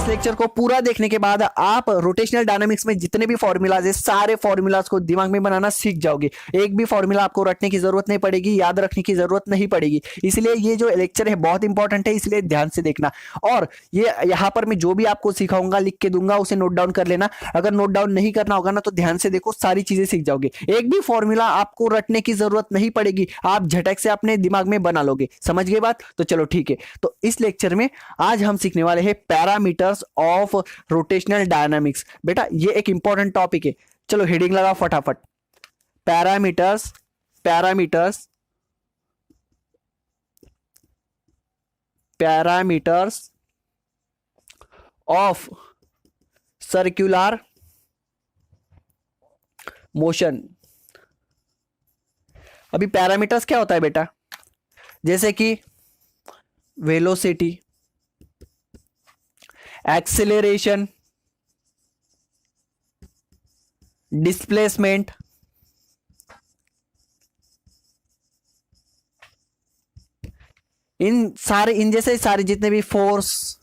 Lecture को पूरा देखने के बाद आप रोटेशनल डायनामिक्स में जितने भी फॉर्मूलाज है सारे फॉर्मूलाज को दिमाग में बनाना सीख जाओगे। एक भी फॉर्मूला आपको रटने की जरूरत नहीं पड़ेगी, याद रखने की जरूरत नहीं पड़ेगी। इसलिए ये जो लेक्चर है बहुत इंपॉर्टेंट है, इसलिए ध्यान से देखना। और ये यहाँ पर मैं जो भी आपको सिखाऊंगा लिख के दूंगा, उसे नोट डाउन कर लेना। अगर नोट डाउन नहीं करना होगा ना तो ध्यान से देखो, सारी चीजें सीख जाओगे। एक भी फॉर्मूला आपको रटने की जरूरत नहीं पड़ेगी, आप झटक से अपने दिमाग में बना लोगे। समझ गए बात? तो चलो ठीक है। तो इस लेक्चर में आज हम सीखने वाले हैं पैरामीटर्स ऑफ रोटेशनल डायनामिक्स। बेटा ये एक इंपॉर्टेंट टॉपिक है, चलो हेडिंग लगाओ फटाफट। Parameters parameters parameters of circular motion. अभी पैरामीटर्स क्या होता है बेटा? जैसे कि वेलोसिटी, एक्सेलरेशन, डिस्प्लेसमेंट, इन जैसे सारे जितने भी फोर्स,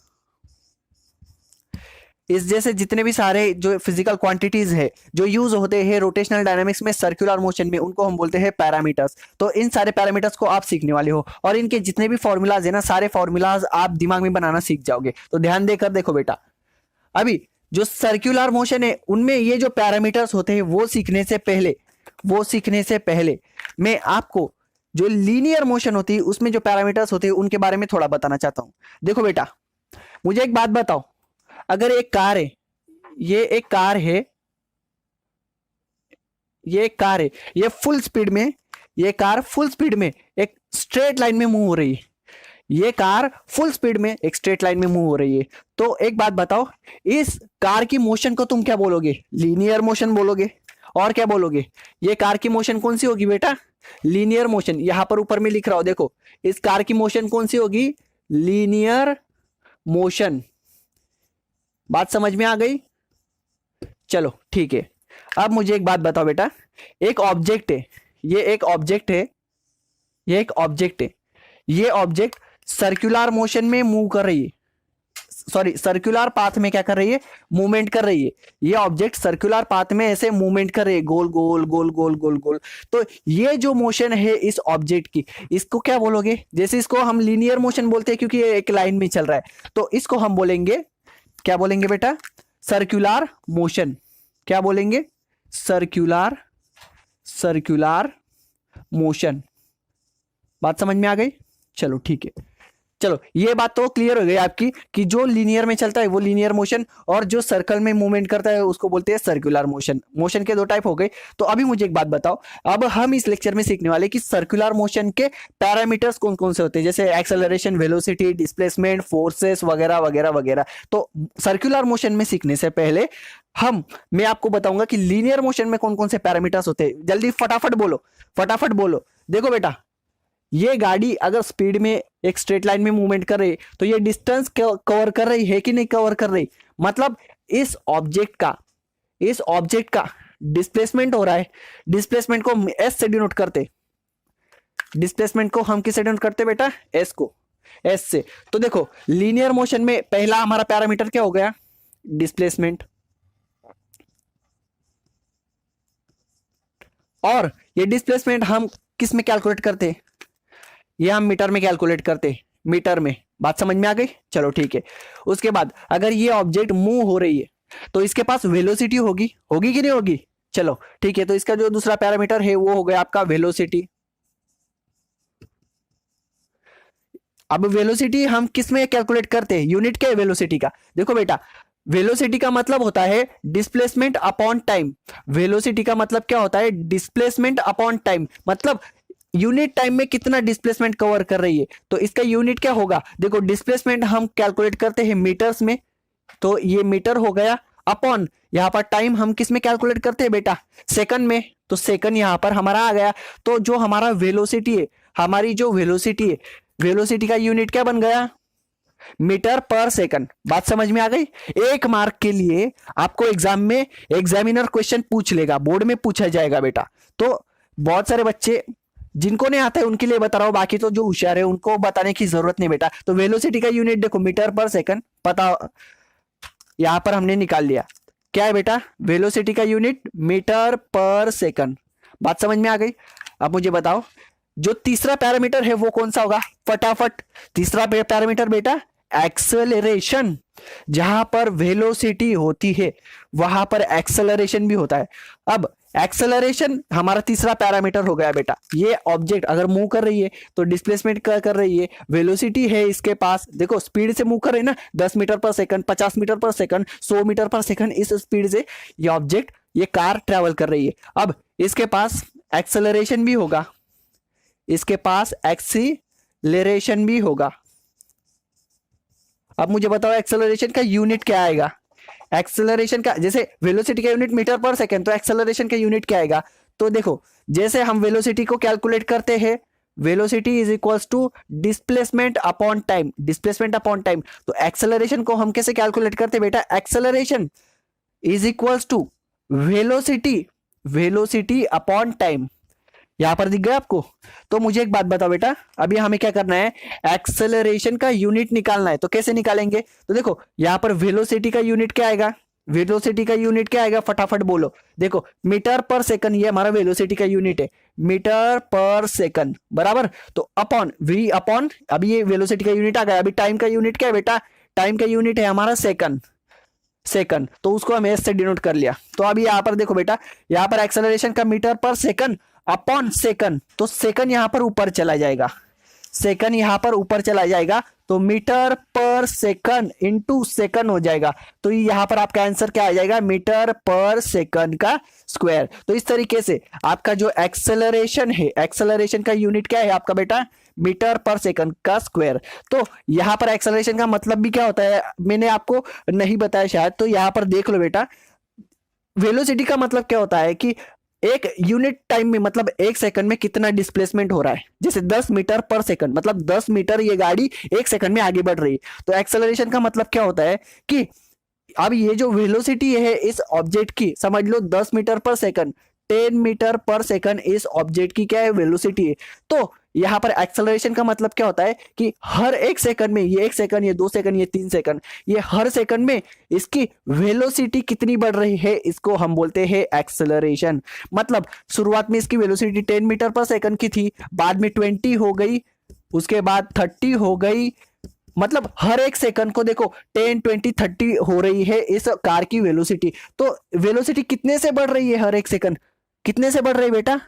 इस जैसे जितने भी सारे जो फिजिकल क्वांटिटीज है जो यूज होते हैं रोटेशनल डायनामिक्स में सर्कुलर मोशन में, उनको हम बोलते हैं पैरामीटर्स। तो इन सारे पैरामीटर्स को आप सीखने वाले हो और इनके जितने भी फॉर्मूलाज है ना, सारे फॉर्मूलाज आप दिमाग में बनाना सीख जाओगे। तो ध्यान देकर देखो बेटा, अभी जो सर्कुलर मोशन है उनमें ये जो पैरामीटर्स होते हैं वो सीखने से पहले मैं आपको जो लीनियर मोशन होती है उसमें जो पैरामीटर्स होते हैं उनके बारे में थोड़ा बताना चाहता हूं। देखो बेटा, मुझे एक बात बताओ, अगर एक कार है, ये एक कार है, ये फुल स्पीड में, ये कार फुल स्पीड में एक स्ट्रेट लाइन में मूव हो रही है, ये कार फुल स्पीड में एक स्ट्रेट लाइन में मूव हो रही है। तो एक बात बताओ, इस कार की मोशन को तुम क्या बोलोगे? लीनियर मोशन बोलोगे। और क्या बोलोगे? ये कार की मोशन कौन सी होगी बेटा? Linear motion. यहां पर ऊपर में लिख रहा हूं, देखो इस कार की मोशन कौन सी होगी? Linear motion. बात समझ में आ गई? चलो ठीक है। अब मुझे एक बात बताओ बेटा, एक ऑब्जेक्ट है, ये एक ऑब्जेक्ट है, ये ऑब्जेक्ट सर्कुलर मोशन में मूव कर रही है, सॉरी सर्कुलर पाथ में क्या कर रही है? मूवमेंट कर रही है। ये ऑब्जेक्ट सर्कुलर पाथ में ऐसे मूवमेंट कर रही है, गोल गोल गोल गोल गोल गोल। तो ये जो मोशन है इस ऑब्जेक्ट की, इसको क्या बोलोगे? जैसे इसको हम लीनियर मोशन बोलते हैं क्योंकि ये एक लाइन में चल रहा है, तो इसको हम बोलेंगे, क्या बोलेंगे बेटा? Circular motion. क्या बोलेंगे? Circular motion. बात समझ में आ गई? चलो ठीक है। चलो ये बात तो क्लियर हो गई आपकी कि जो लीनियर में चलता है वो लीनियर मोशन और जो सर्कल में मूवमेंट करता है उसको बोलते हैं सर्कुलर मोशन। मोशन के दो टाइप हो गए। तो अभी मुझे एक बात बताओ, अब हम इस लेक्चर में सीखने वाले कि सर्कुलर मोशन के पैरामीटर्स कौन कौन से होते हैं, जैसे एक्सेलरेशन, वेलोसिटी, डिस्प्लेसमेंट, फोर्सेस वगैरह वगैरह वगैरह। तो सर्कुलर मोशन में सीखने से पहले मैं आपको बताऊंगा कि लीनियर मोशन में कौन कौन से पैरामीटर्स होते हैं। जल्दी फटाफट बोलो। देखो बेटा, ये गाड़ी अगर स्पीड में एक स्ट्रेट लाइन में मूवमेंट कर रही है तो ये डिस्टेंस कवर कर रही है कि नहीं कवर कर रही? मतलब इस ऑब्जेक्ट का डिस्प्लेसमेंट हो रहा है। डिस्प्लेसमेंट को एस से डिनोट करते, डिस्प्लेसमेंट को हम किससे डिनोट करते बेटा? एस को, एस से। तो देखो लीनियर मोशन में पहला हमारा पैरामीटर क्या हो गया? डिस्प्लेसमेंट। और ये डिस्प्लेसमेंट हम किस में कैलकुलेट करते? ये हम मीटर में कैलकुलेट करते, मीटर में। बात समझ में आ गई? चलो ठीक है। उसके बाद अगर ये ऑब्जेक्ट मूव हो रही है तो इसके पास वेलोसिटी होगी कि नहीं होगी? चलो ठीक है। तो इसका जो दूसरा पैरामीटर है वो हो गया आपका वेलोसिटी। अब वेलोसिटी हम किस में कैलकुलेट करते हैं? यूनिट क्या है वेलोसिटी का? देखो बेटा, वेलोसिटी का मतलब होता है डिस्प्लेसमेंट अपॉन टाइम। वेलोसिटी का मतलब क्या होता है? Displacement upon time. मतलब यूनिट टाइम में कितना डिस्प्लेसमेंट कवर कर रही है। तो इसका यूनिट क्या होगा? देखो डिस्प्लेसमेंट हम कैलकुलेट करते हैं मीटर्स में, तो ये मीटर हो गया, अपॉन यहां पर टाइम हम किस में कैलकुलेट करते हैं बेटा? सेकंड में। तो सेकंड यहां पर हमारा आ गया। तो जो हमारा वेलोसिटी है, हमारी जो वेलोसिटी है, वेलोसिटी का यूनिट क्या बन गया? मीटर पर सेकंड। बात समझ में आ गई? एक मार्क के लिए आपको एग्जाम में एग्जामिनर क्वेश्चन पूछ लेगा, बोर्ड में पूछा जाएगा बेटा। तो बहुत सारे बच्चे जिनको नहीं आता है उनके लिए बता रहा हूं, बाकी तो जो होशियार है उनको बताने की जरूरत नहीं बेटा। तो वेलोसिटी का यूनिट देखो मीटर पर सेकंड, पता यहां पर हमने निकाल लिया। क्या है बेटा? वेलोसिटी का यूनिट मीटर पर सेकंड। बात समझ में आ गई? अब मुझे बताओ जो तीसरा पैरामीटर है वो कौन सा होगा? फटाफट। तीसरा पैरामीटर बेटा एक्सेलरेशन। जहां पर वेलोसिटी होती है वहां पर एक्सेलरेशन भी होता है। अब एक्सेलरेशन हमारा तीसरा पैरामीटर हो गया बेटा। ये ऑब्जेक्ट अगर मूव कर रही है तो डिस्प्लेसमेंट कर रही है, वेलोसिटी है इसके पास, देखो स्पीड से मूव कर रही है ना, 10 मीटर पर सेकंड, 50 मीटर पर सेकंड, 100 मीटर पर सेकंड, इस स्पीड से ये ऑब्जेक्ट, ये कार ट्रेवल कर रही है। अब इसके पास एक्सेलरेशन भी होगा, इसके पास एक्सीलरेशन भी होगा। अब मुझे बताओ एक्सेलरेशन का यूनिट क्या आएगा? एक्सेलरेशन का, जैसे वेलोसिटी का यूनिट मीटर पर सेकंड, तो एक्सेलरेशन का यूनिट क्या आएगा? तो देखो जैसे हम वेलोसिटी को कैलकुलेट करते हैं, velocity is equals to displacement upon time, displacement upon time. तो एक्सेलरेशन को हम कैसे कैलकुलेट करते हैं बेटा? Acceleration is equals to velocity, velocity upon time. यहां पर दिख गया आपको? तो मुझे एक बात बताओ बेटा, अभी हमें क्या करना है? एक्सेलरेशन का यूनिट निकालना है। तो कैसे निकालेंगे? तो देखो यहां पर वेलोसिटी का यूनिट क्या आएगा? वेलोसिटी का यूनिट क्या आएगा? फटाफट बोलो। देखो मीटर पर सेकंड, ये हमारा वेलोसिटी का यूनिट है, मीटर पर सेकंड बराबर। तो अपॉन वी अपॉन, अभी ये वेलोसिटी का यूनिट आ गया। अभी टाइम का यूनिट क्या है बेटा? टाइम का यूनिट है हमारा सेकंड, सेकंड, तो उसको हम एस से डिनोट कर लिया। तो अभी यहां पर देखो बेटा, यहां पर एक्सेलरेशन का मीटर पर सेकंड अपॉन सेकंड, तो सेकंड यहां पर ऊपर चला जाएगा, सेकंड यहां पर ऊपर चला जाएगा, तो मीटर पर सेकंड इंटू सेकंड हो जाएगा। तो यहां पर आपका आंसर क्या आ जाएगा? मीटर पर सेकंड का स्क्वायर। तो इस तरीके से आपका जो एक्सेलरेशन है, एक्सेलरेशन का यूनिट क्या है आपका बेटा? मीटर पर सेकंड का स्क्वायर। तो यहां पर एक्सेलरेशन का मतलब भी क्या होता है मैंने आपको नहीं बताया शायद, तो यहां पर देख लो बेटा। वेलोसिटी का मतलब क्या होता है कि एक यूनिट टाइम में, मतलब एक सेकंड में कितना डिस्प्लेसमेंट हो रहा है। जैसे 10 मीटर पर सेकंड, मतलब 10 मीटर ये गाड़ी एक सेकंड में आगे बढ़ रही है। तो एक्सेलरेशन का मतलब क्या होता है कि अब ये जो वेलोसिटी है इस ऑब्जेक्ट की, समझ लो 10 मीटर पर सेकंड, 10 मीटर पर सेकंड इस ऑब्जेक्ट की क्या है? वेलोसिटी है। तो यहां पर एक्सेलरेशन का मतलब क्या होता है कि हर एक सेकंड में, ये 1 सेकंड, ये 2 सेकंड, ये 3 सेकंड, ये हर सेकंड में इसकी वेलोसिटी कितनी बढ़ रही है, इसको हम बोलते हैं एक्सेलरेशन। मतलब शुरुआत में इसकी वेलोसिटी 10 मीटर पर सेकंड की थी, बाद में 20 हो गई, उसके बाद 30 हो गई। मतलब हर एक सेकंड को देखो 10, 20, 30 हो रही है इस कार की वेलोसिटी। तो वेलोसिटी कितने से बढ़ रही है? हर एक सेकंड कितने से बढ़ रही है बेटा?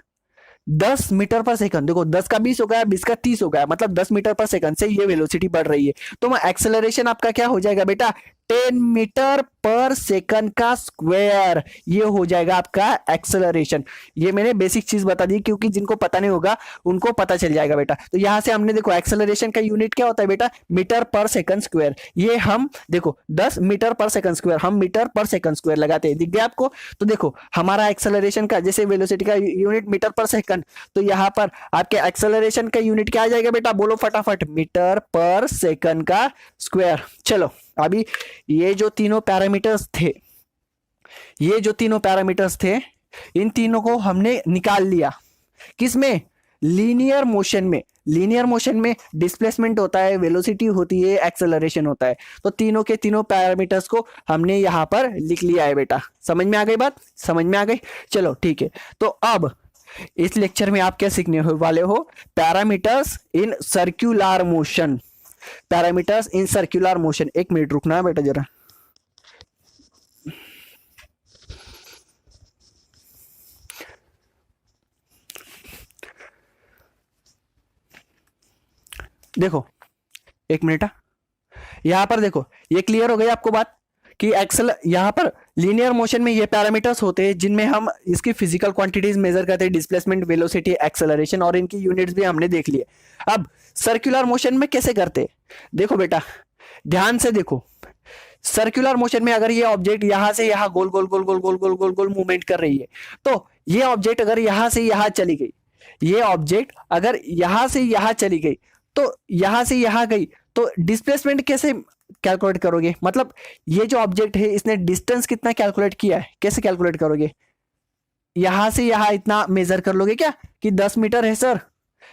10 मीटर पर सेकंड। देखो 10 का 20 हो गया, 20 का 30 हो गया, मतलब 10 मीटर पर सेकंड से ये वेलोसिटी बढ़ रही है। तो एक्सेलरेशन आपका क्या हो जाएगा बेटा? 10 मीटर पर सेकंड का स्क्वायर, ये हो जाएगा आपका एक्सेलरेशन। ये मैंने बेसिक चीज बता दी क्योंकि जिनको पता नहीं होगा उनको पता चल जाएगा बेटा। तो यहां से हमने देखो एक्सेलरेशन का यूनिट क्या होता है बेटा? मीटर पर सेकंड स्क्वायर। ये हम देखो 10 मीटर पर सेकंड स्क्वायर, हम मीटर पर सेकंड स्क्वायर लगाते हैं, दिख गया आपको? तो देखो हमारा एक्सेलरेशन का, जैसे वेलोसिटी का यूनिट मीटर पर सेकंड, तो यहां पर आपके एक्सेलरेशन का यूनिट क्या आ जाएगा बेटा? बोलो फटाफट। मीटर पर सेकंड का स्क्वायर। चलो अभी ये जो तीनों पैरामीटर्स थे, ये जो तीनों पैरामीटर्स थे, इन तीनों को हमने निकाल लिया। किसमें? लीनियर मोशन में। लीनियर मोशन में डिस्प्लेसमेंट होता है, वेलोसिटी होती है, एक्सेलरेशन होता है। तो तीनों के तीनों पैरामीटर्स को हमने यहां पर लिख लिया है बेटा। समझ में आ गई बात? समझ में आ गई? चलो ठीक है। तो अब इस लेक्चर में आप क्या सीखने वाले हो? Parameters in circular motion, parameters in circular motion. एक मिनट रुकना है बेटा जरा। देखो एक मिनट, यहां पर देखो ये क्लियर हो गई आपको बात कि एक्सेल, यहां पर लीनियर मोशन में ये पैरामीटर्स होते हैं जिनमें हम इसकी फिजिकल क्वांटिटीज मेजर करते हैं, डिस्प्लेसमेंट, वेलोसिटी, एक्सेलरेशन, और इनकी यूनिट्स भी हमने देख लिए। अब सर्कुलर मोशन में कैसे करते हैं? देखो बेटा ध्यान से देखो, सर्कुलर मोशन में अगर ये ऑब्जेक्ट यहां से यहां गोल गोल गोल गोल गोल गोल गोल गोल मूवमेंट कर रही है, तो ये ऑब्जेक्ट अगर यहां से यहां चली गई, ये ऑब्जेक्ट अगर यहां से यहां चली गई, तो यहां से यहां गई, तो डिस्प्लेसमेंट कैसे कैलकुलेट करोगे? मतलब ये जो ऑब्जेक्ट है इसने डिस्टेंस कितना कैलकुलेट किया है, कैसे कैलकुलेट करोगे? यहां से यहां इतना मेजर कर लोगे क्या कि 10 मीटर है सर,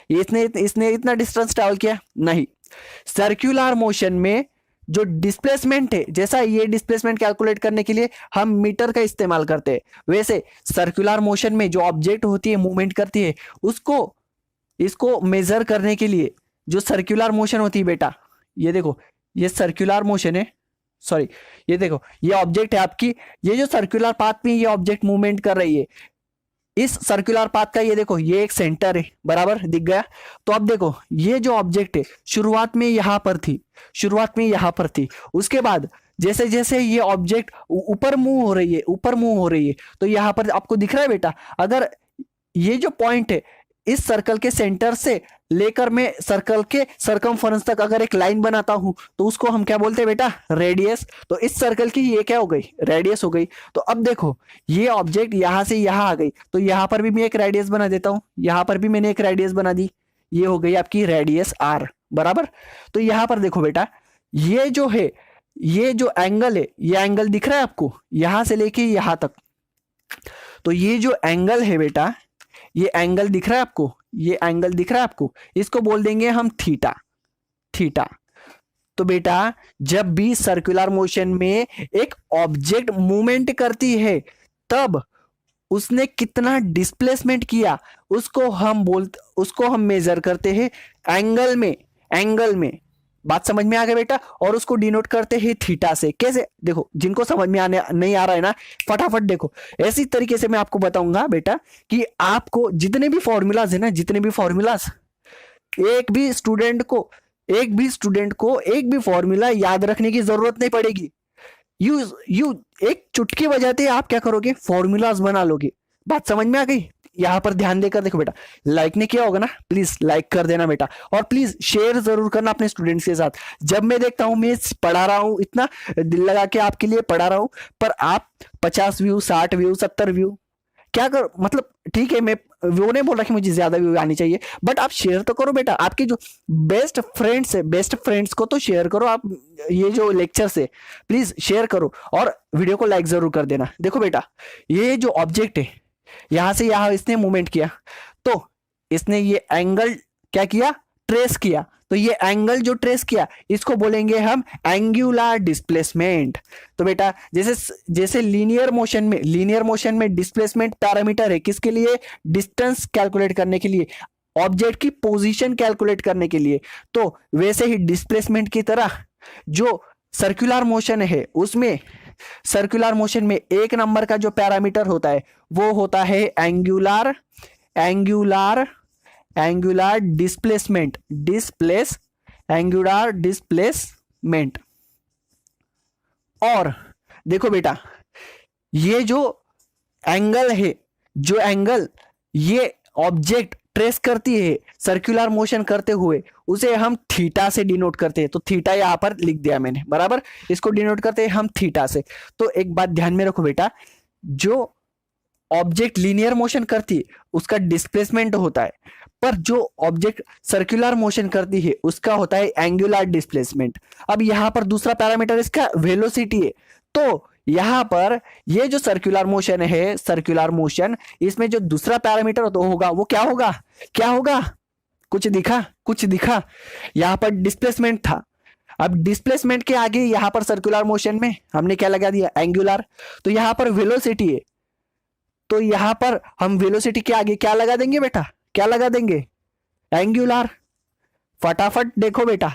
इसने इतना डिस्टेंस ट्रैवल किया? नहीं। सर्कुलर मोशन में जो डिस्प्लेसमेंट है, जैसा ये डिस्प्लेसमेंट कैलकुलेट करने के लिए हम मीटर का इस्तेमाल करते हैं, वैसे सर्कुलर मोशन में जो ऑब्जेक्ट होती है, मूवमेंट करती है, उसको इसको मेजर करने के लिए जो सर्कुलर मोशन होती है बेटा, ये देखो ये सर्कुलर मोशन है, सॉरी ये देखो ये ऑब्जेक्ट है आपकी, ये जो सर्कुलर पाथ में ये ऑब्जेक्ट मूवमेंट कर रही है, इस सर्कुलर पाथ का ये देखो ये एक सेंटर है, बराबर दिख गया। तो अब देखो ये जो ऑब्जेक्ट है शुरुआत में यहां पर थी, शुरुआत में यहां पर थी, उसके बाद जैसे जैसे ये ऑब्जेक्ट ऊपर मूव हो रही है, ऊपर मूव हो रही है, तो यहां पर आपको दिख रहा है बेटा, अगर ये जो पॉइंट है इस सर्कल के सेंटर से लेकर मैं सर्कल के सरकमफेरेंस तक अगर एक लाइन बनाता हूं तो उसको हम क्या बोलते हैं बेटा, रेडियस। तो इस सर्कल की ये क्या हो गई, रेडियस हो गई। तो अब देखो ये ऑब्जेक्ट यहां से यहां आ गई, तो यहां पर भी मैं एक रेडियस बना देता हूं, यहां पर भी मैंने एक रेडियस बना दी, ये हो गई आपकी रेडियस आर, बराबर। तो यहां पर देखो बेटा, ये जो है, ये जो एंगल है, ये एंगल दिख रहा है आपको यहां से लेके यहां तक, तो ये जो एंगल है बेटा, ये एंगल दिख रहा है आपको, ये एंगल दिख रहा है आपको, इसको बोल देंगे हम थीटा, थीटा। तो बेटा जब भी सर्कुलर मोशन में एक ऑब्जेक्ट मूवमेंट करती है तब उसने कितना डिस्प्लेसमेंट किया उसको हम मेजर करते हैं एंगल में, एंगल में। बात समझ में आ गया बेटा, और उसको डिनोट करते हैं थीटा से। कैसे, देखो जिनको समझ में आने नहीं आ रहा है ना, फटाफट देखो, ऐसी तरीके से मैं आपको बताऊंगा बेटा कि आपको जितने भी फॉर्मूलाज है ना, जितने भी फॉर्मूलाज, एक भी स्टूडेंट को एक भी फॉर्मूला याद रखने की जरूरत नहीं पड़ेगी। यू एक चुटकी बजाते आप क्या करोगे, फॉर्मूलाज बना लोगे। बात समझ में आ गई। यहां पर ध्यान देकर देखो बेटा, लाइक नहीं किया होगा ना, प्लीज लाइक कर देना बेटा, और प्लीज शेयर जरूर करना अपने स्टूडेंट्स के साथ। जब मैं देखता हूं, मैं पढ़ा रहा हूं, इतना दिल लगा के आपके लिए पढ़ा रहा हूं, पर आप 50 व्यू, 60 व्यू, 70 व्यू क्या करो, मतलब ठीक है, मैं वो नहीं बोल रहा कि मुझे ज्यादा व्यू आनी चाहिए, बट आप शेयर तो करो बेटा। आपके जो बेस्ट फ्रेंड्स है, बेस्ट फ्रेंड्स को तो शेयर करो आप, ये जो लेक्चर से प्लीज शेयर करो, और वीडियो को लाइक जरूर कर देना। देखो बेटा, ये जो ऑब्जेक्ट है यहां से यहां इसने मूवमेंट किया, तो इसने ये एंगल क्या किया, ट्रेस किया। तो ये एंगल जो ट्रेस किया इसको बोलेंगे हम एंगुलर डिस्प्लेसमेंट। तो बेटा जैसे लीनियर मोशन में डिस्प्लेसमेंट पैरामीटर है किसके लिए, डिस्टेंस कैलकुलेट करने के लिए, ऑब्जेक्ट की पोजीशन कैलकुलेट करने के लिए, तो वैसे ही डिस्प्लेसमेंट की तरह जो सर्कुलर मोशन है उसमें, सर्कुलर मोशन में एक नंबर का जो पैरामीटर होता है वो होता है एंगुलर डिस्प्लेसमेंट, एंगुलर डिस्प्लेसमेंट। और देखो बेटा, ये जो एंगल है, जो एंगल ये ऑब्जेक्ट ट्रेस करती है सर्कुलर मोशन करते हुए, उसे हम थीटा से डिनोट करते हैं। तो थीटा यहां पर लिख दिया मैंने, बराबर, इसको डिनोट करते हैं हम थीटा से। तो एक बात ध्यान में रखो बेटा, जो ऑब्जेक्ट लीनियर मोशन करती है उसका डिस्प्लेसमेंट होता है, पर जो ऑब्जेक्ट सर्कुलर मोशन करती है उसका होता है एंगुलर डिस्प्लेसमेंट। अब यहां पर दूसरा पैरामीटर इसका वेलोसिटी है, तो यहां पर ये जो सर्कुलर मोशन है, सर्कुलर मोशन, इसमें जो दूसरा पैरामीटर होगा वो क्या होगा, क्या होगा, कुछ दिखा, यहां पर डिस्प्लेसमेंट था। अब डिस्प्लेसमेंट के आगे यहां पर सर्कुलर मोशन में हमने क्या लगा दिया, एंगुलर। तो यहां पर वेलोसिटी है, तो यहां पर हम वेलोसिटी के आगे क्या लगा देंगे बेटा, क्या लगा देंगे, एंगुलर। फटाफट देखो बेटा,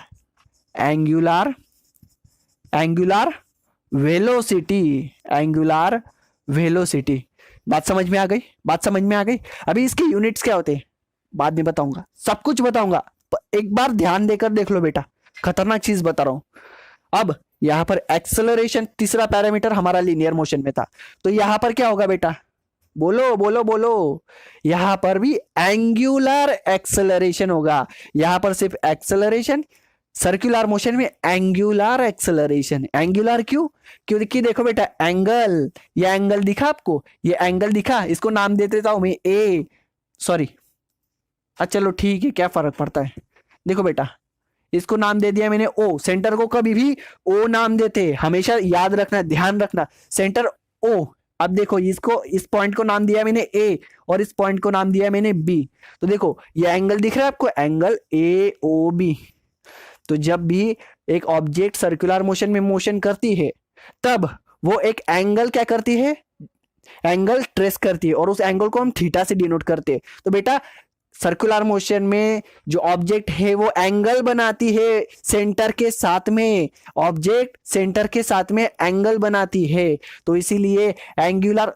एंगुलर वेलोसिटी, एंगुलर वेलोसिटी। बात समझ में आ गई, बात समझ में आ गई। अभी इसके यूनिट्स क्या होते हैं बाद में बताऊंगा, सब कुछ बताऊंगा, एक बार ध्यान देकर देख लो बेटा, खतरनाक चीज बता रहा हूं। अब यहां पर एक्सेलरेशन, तीसरा पैरामीटर हमारा लीनियर मोशन में था, तो यहां पर क्या होगा बेटा, बोलो बोलो बोलो, यहां पर भी एंगुलर एक्सेलरेशन होगा। यहां पर सिर्फ एक्सेलरेशन, सर्कुलर मोशन में एंगुलर एक्सेलरेशन। एंगुलर क्यों, क्योंकि देखो बेटा एंगल, ये एंगल दिखा आपको, ये एंगल दिखा, इसको नाम दे देता हूं मैं ए, सॉरी, अच्छा चलो ठीक है, क्या फर्क पड़ता है। देखो बेटा इसको नाम दे दिया मैंने ओ, सेंटर को कभी भी ओ नाम देते, हमेशा याद रखना, ध्यान रखना, सेंटर ओ। अब देखो इसको, इस पॉइंट को नाम दिया मैंने ए, और इस पॉइंट को नाम दिया मैंने बी। तो देखो ये एंगल दिख रहा है आपको, एंगल ए ओ बी। तो जब भी एक ऑब्जेक्ट सर्कुलर मोशन में मोशन करती है तब वो एक एंगल क्या करती है, एंगल ट्रेस करती है, और उस एंगल को हम थीटा से डिनोट करते हैं। तो बेटा सर्कुलर मोशन में जो ऑब्जेक्ट है वो एंगल बनाती है सेंटर के साथ में, ऑब्जेक्ट सेंटर के साथ में एंगल बनाती है। तो इसीलिए एंगुलर,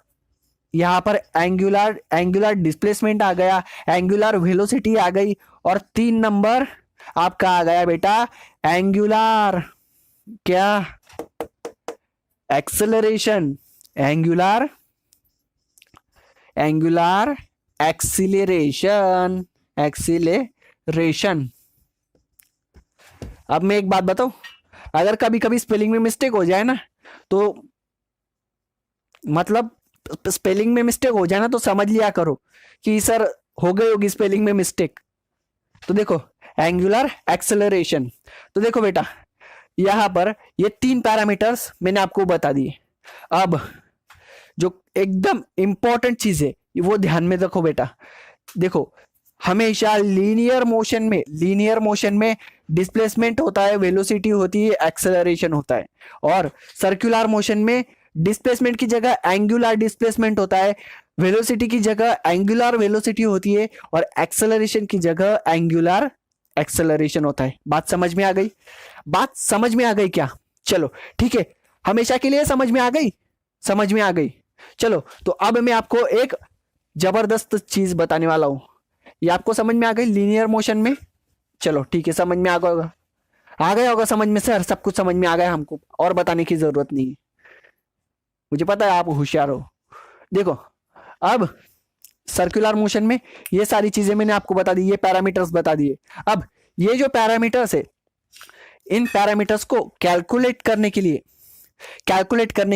यहां पर एंगुलर डिस्प्लेसमेंट आ गया, एंगुलर वेलोसिटी आ गई, और 3 नंबर आपका आ गया बेटा एंगुलर क्या, एक्सेलरेशन, एंगुलर एक्सीलरेशन। अब मैं एक बात बताऊं, अगर कभी कभी स्पेलिंग में मिस्टेक हो जाए ना, तो मतलब स्पेलिंग में मिस्टेक हो जाए ना तो समझ लिया करो कि सर हो गई होगी स्पेलिंग में मिस्टेक। तो देखो एंगुलर एक्सेलरेशन, तो देखो बेटा यहां पर ये 3 पैरामीटर्स मैंने आपको बता दिए। अब जो एकदम इंपॉर्टेंट चीज है वो ध्यान में रखो बेटा। देखो हमेशा लीनियर मोशन में डिस्प्लेसमेंट होता है, वेलोसिटी होती है, एक्सेलरेशन होता है, और सर्कुलर मोशन में डिस्प्लेसमेंट की जगह एंगुलर डिस्प्लेसमेंट होता है, वेलोसिटी की जगह एंगुलर वेलोसिटी होती है, और एक्सेलरेशन की जगह एंगुलर एक्सेलरेशन होता है। बात समझ में आ गई? बात समझ में आ गई क्या? चलो ठीक है, हमेशा के लिए समझ में आ गई? समझ में आ गई। चलो तो अब मैं आपको एक जबरदस्त चीज बताने वाला हूं। ये आपको समझ में आ गई लीनियर मोशन में? चलो ठीक है, समझ में आ गया होगा समझ में। सर सब कुछ समझ में आ गया, हमको और बताने की जरूरत नहीं है, मुझे पता है आप होशियार हो। देखो अब सर्कुलर मोशन में ये सारी चीजें मैंने आपको बता दी, ये पैरामीटर्स बता दिए। अब ये जो पैरामीटर्स है, इन पैरामीटर्स को कैलकुलेट करने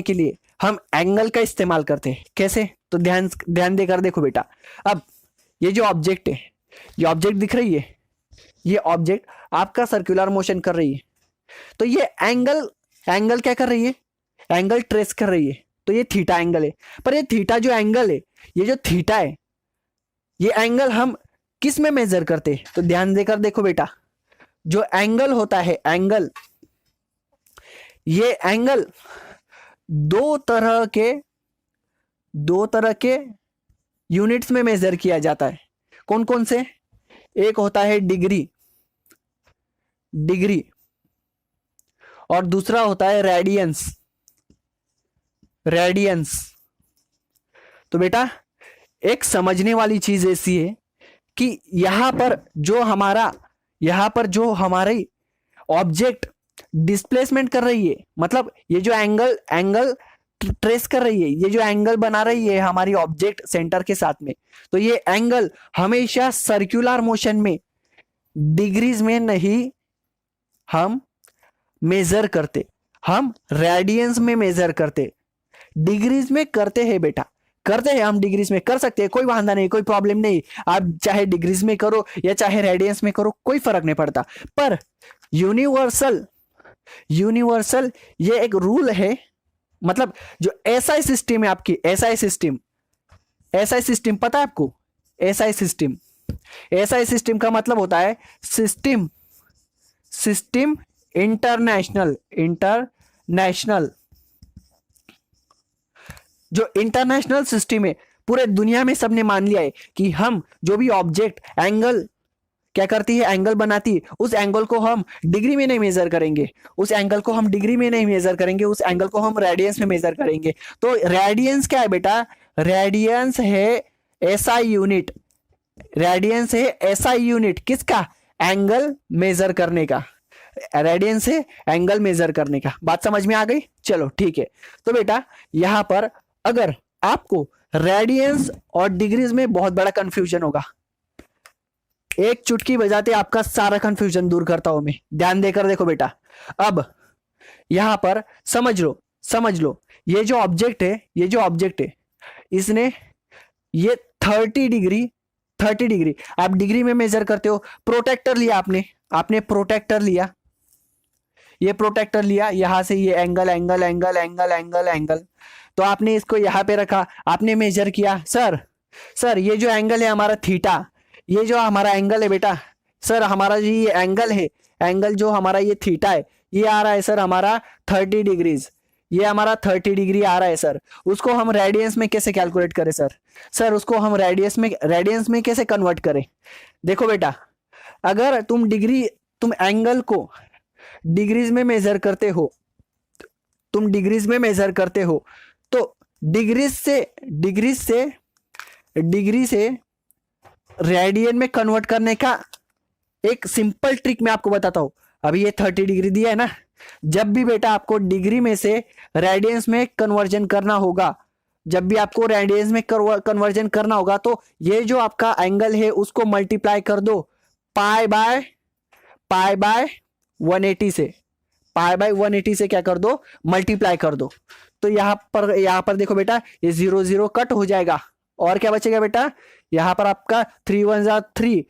के लिए हम एंगल का इस्तेमाल करते हैं। कैसे? तो ध्यान देकर देखो बेटा। अब ये जो ऑब्जेक्ट है, ये ऑब्जेक्ट दिख रही है, ये ऑब्जेक्ट आपका सर्कुलर मोशन कर रही है, तो ये एंगल क्या कर रही है? एंगल ट्रेस कर रही है। तो ये थीटा एंगल है। पर ये थीटा जो एंगल है, ये जो थीटा है, ये एंगल हम किस में मेजर करते हैं? तो ध्यान देकर देखो बेटा, जो एंगल होता है, एंगल, ये एंगल दो तरह के यूनिट्स में मेजर किया जाता है। कौन कौन से? एक होता है डिग्री, और दूसरा होता है रेडियंस। तो बेटा एक समझने वाली चीज ऐसी है कि यहां पर जो हमारी ऑब्जेक्ट डिस्प्लेसमेंट कर रही है, मतलब ये जो एंगल ट्रेस कर रही है, ये जो एंगल बना रही है हमारी ऑब्जेक्ट सेंटर के साथ में, तो ये एंगल हमेशा सर्कुलर मोशन में डिग्रीज में नहीं हम मेजर करते, हम रेडियंस में मेजर करते। डिग्रीज में करते हैं बेटा, करते हैं हम, डिग्रीज में कर सकते हैं, कोई वांधा नहीं, कोई प्रॉब्लम नहीं। आप चाहे डिग्रीज में करो या चाहे रेडियंस में करो, कोई फर्क नहीं पड़ता। पर यूनिवर्सल ये एक रूल है, मतलब जो एसआई सिस्टम है आपकी, एसआई सिस्टम पता है आपको? एसआई सिस्टम का मतलब होता है सिस्टम इंटरनेशनल। जो इंटरनेशनल सिस्टम है, पूरे दुनिया में सबने मान लिया है कि हम जो भी ऑब्जेक्ट एंगल क्या करती है, एंगल बनाती है, उस एंगल को हम डिग्री में नहीं मेजर करेंगे, उस एंगल को हम रेडियंस में मेजर करेंगे। तो रेडियंस क्या है बेटा? रेडियंस है एसआई यूनिट किसका? एंगल मेजर करने का। रेडियंस है एंगल मेजर करने का। बात समझ में आ गई? चलो ठीक है। तो बेटा यहां पर अगर आपको रेडियंस और डिग्रीज में बहुत बड़ा कंफ्यूजन होगा, एक चुटकी बजाते आपका सारा कंफ्यूजन दूर करता हूं मैं। ध्यान देकर देखो बेटा। अब यहां पर समझ लो ये जो ऑब्जेक्ट है इसने ये 30 डिग्री आप डिग्री में मेजर करते हो। प्रोटेक्टर लिया आपने प्रोटेक्टर लिया, ये प्रोटेक्टर लिया, यहां से ये एंगल, तो आपने इसको यहां पे रखा, आपने मेजर किया। सर ये जो एंगल है हमारा थीटा, ये जो हमारा एंगल है बेटा, सर हमारा जो ये एंगल है, एंगल जो हमारा ये थीटा है ये आ रहा है सर हमारा 30 डिग्रीज, ये हमारा 30 डिग्री आ रहा है सर। उसको हम रेडियंस में कैसे कैलकुलेट करें सर? सर उसको हम रेडियंस में कैसे कन्वर्ट करें? देखो बेटा, अगर तुम एंगल को डिग्रीज में मेजर करते हो, तुम डिग्रीज में मेजर करते हो, तो डिग्री से रेडियन में कन्वर्ट करने का एक सिंपल ट्रिक मैं आपको बताता हूं। अभी ये 30 डिग्री दिया है ना, जब भी बेटा आपको डिग्री में से रेडियंस में कन्वर्जन करना होगा, जब भी आपको रेडियंस में कन्वर्जन करना होगा, तो ये जो आपका एंगल है उसको मल्टीप्लाई कर दो पाई बाय 180 से, पाई बाय 180 से क्या कर दो, मल्टीप्लाई कर दो। तो यहां पर देखो बेटा, ये 0 0 कट हो जाएगा और क्या बचेगा बेटा, यहां पर आपका 3 1 जा 3,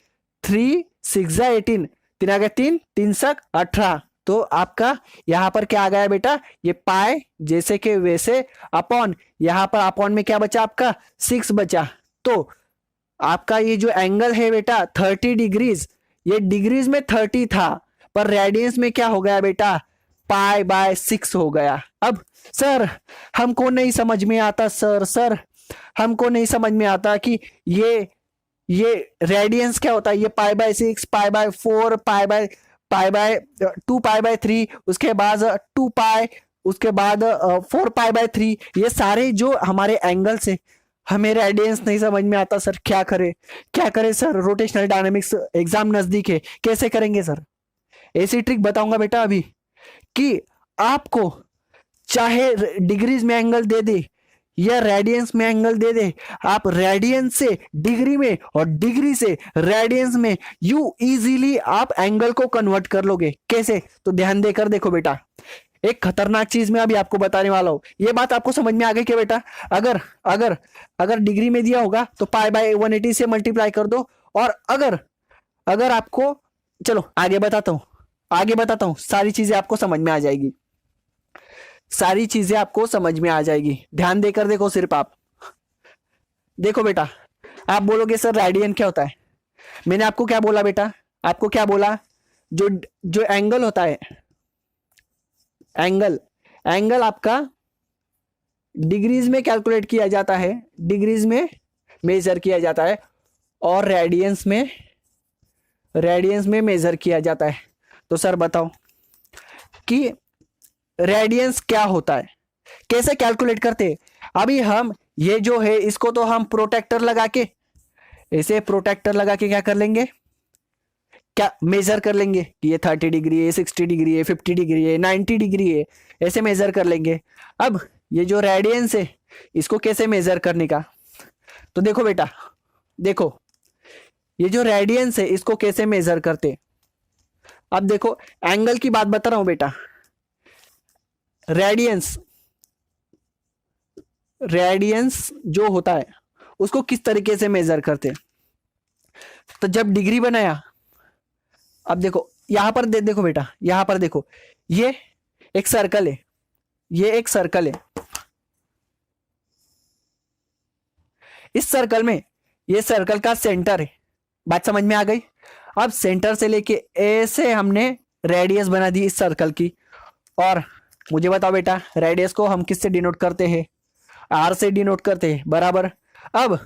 3 6 जा 18, 3 आ गया 3, 3 7 18। तो आपका यहां पर क्या आ गया बेटा, ये पाई जैसे के वैसे अपॉन, यहां पर अपॉन में क्या बचा आपका 6 बचा। तो आपका ये जो एंगल है बेटा 30 डिग्रीज, ये डिग्रीज में 30 था पर रेडियंस में क्या हो गया बेटा, पाई बाय 6 हो गया। अब सर हमको नहीं समझ में आता, सर हमको नहीं समझ में आता कि ये रेडियंस क्या होता है। ये पाई by 6, pi by 4, pi by 2, pi by 3, उसके बाद 2 पाई, उसके बाद 4 पाई बाय 3, ये सारे जो हमारे एंगल्स है, हमें रेडियंस नहीं समझ में आता सर, क्या करें सर? रोटेशनल डायनामिक्स एग्जाम नजदीक है, कैसे करेंगे सर? ऐसी ट्रिक बताऊंगा बेटा अभी कि आपको चाहे डिग्रीज में एंगल दे दे या रेडियंस में एंगल दे दे, आप रेडियंस से डिग्री में और डिग्री से रेडियंस में यू इजीली आप एंगल को कन्वर्ट कर लोगे। कैसे? तो ध्यान देकर देखो बेटा, एक खतरनाक चीज मैं अभी आपको बताने वाला हूं। ये बात आपको समझ में आ गई क्या बेटा? अगर डिग्री में दिया होगा तो पाई बाय 180 से मल्टीप्लाई कर दो, और अगर आपको, चलो आगे बताता हूं, सारी चीजें आपको समझ में आ जाएगी, सारी चीजें आपको समझ में आ जाएगी। ध्यान देकर देखो, सिर्फ आप देखो बेटा। आप बोलोगे सर रेडियन क्या होता है? मैंने आपको क्या बोला बेटा, आपको क्या बोला, जो एंगल होता है, एंगल आपका डिग्रीज में कैलकुलेट किया जाता है, डिग्रीज में मेजर किया जाता है, और रेडियंस में मेजर किया जाता है। तो सर बताओ कि रेडियंस क्या होता है, कैसे कैलकुलेट करते हैं? अभी हम ये जो है इसको तो हम प्रोटेक्टर लगा के, ऐसे प्रोटेक्टर लगा के क्या कर लेंगे, क्या मेजर कर लेंगे कि ये 30 डिग्री है, 60 डिग्री है, 50 डिग्री है, 90 डिग्री है, ऐसे मेजर कर लेंगे। अब ये जो रेडियंस है इसको कैसे मेजर करने का? तो देखो बेटा, देखो ये जो रेडियंस है इसको कैसे मेजर करते। अब देखो एंगल की बात बता रहा हूं बेटा, रेडियंस जो होता है उसको किस तरीके से मेजर करते हैं। तो जब डिग्री बनाया, अब देखो यहां पर देखो बेटा, यहां पर देखो, ये एक सर्कल है, ये एक सर्कल है, इस सर्कल में ये सर्कल का सेंटर है। बात समझ में आ गई? अब सेंटर से लेके ऐसे हमने रेडियस बना दी इस सर्कल की। और मुझे बताओ बेटा, रेडियस को हम किससे डिनोट करते हैं? आर से डिनोट करते हैं, बराबर। अब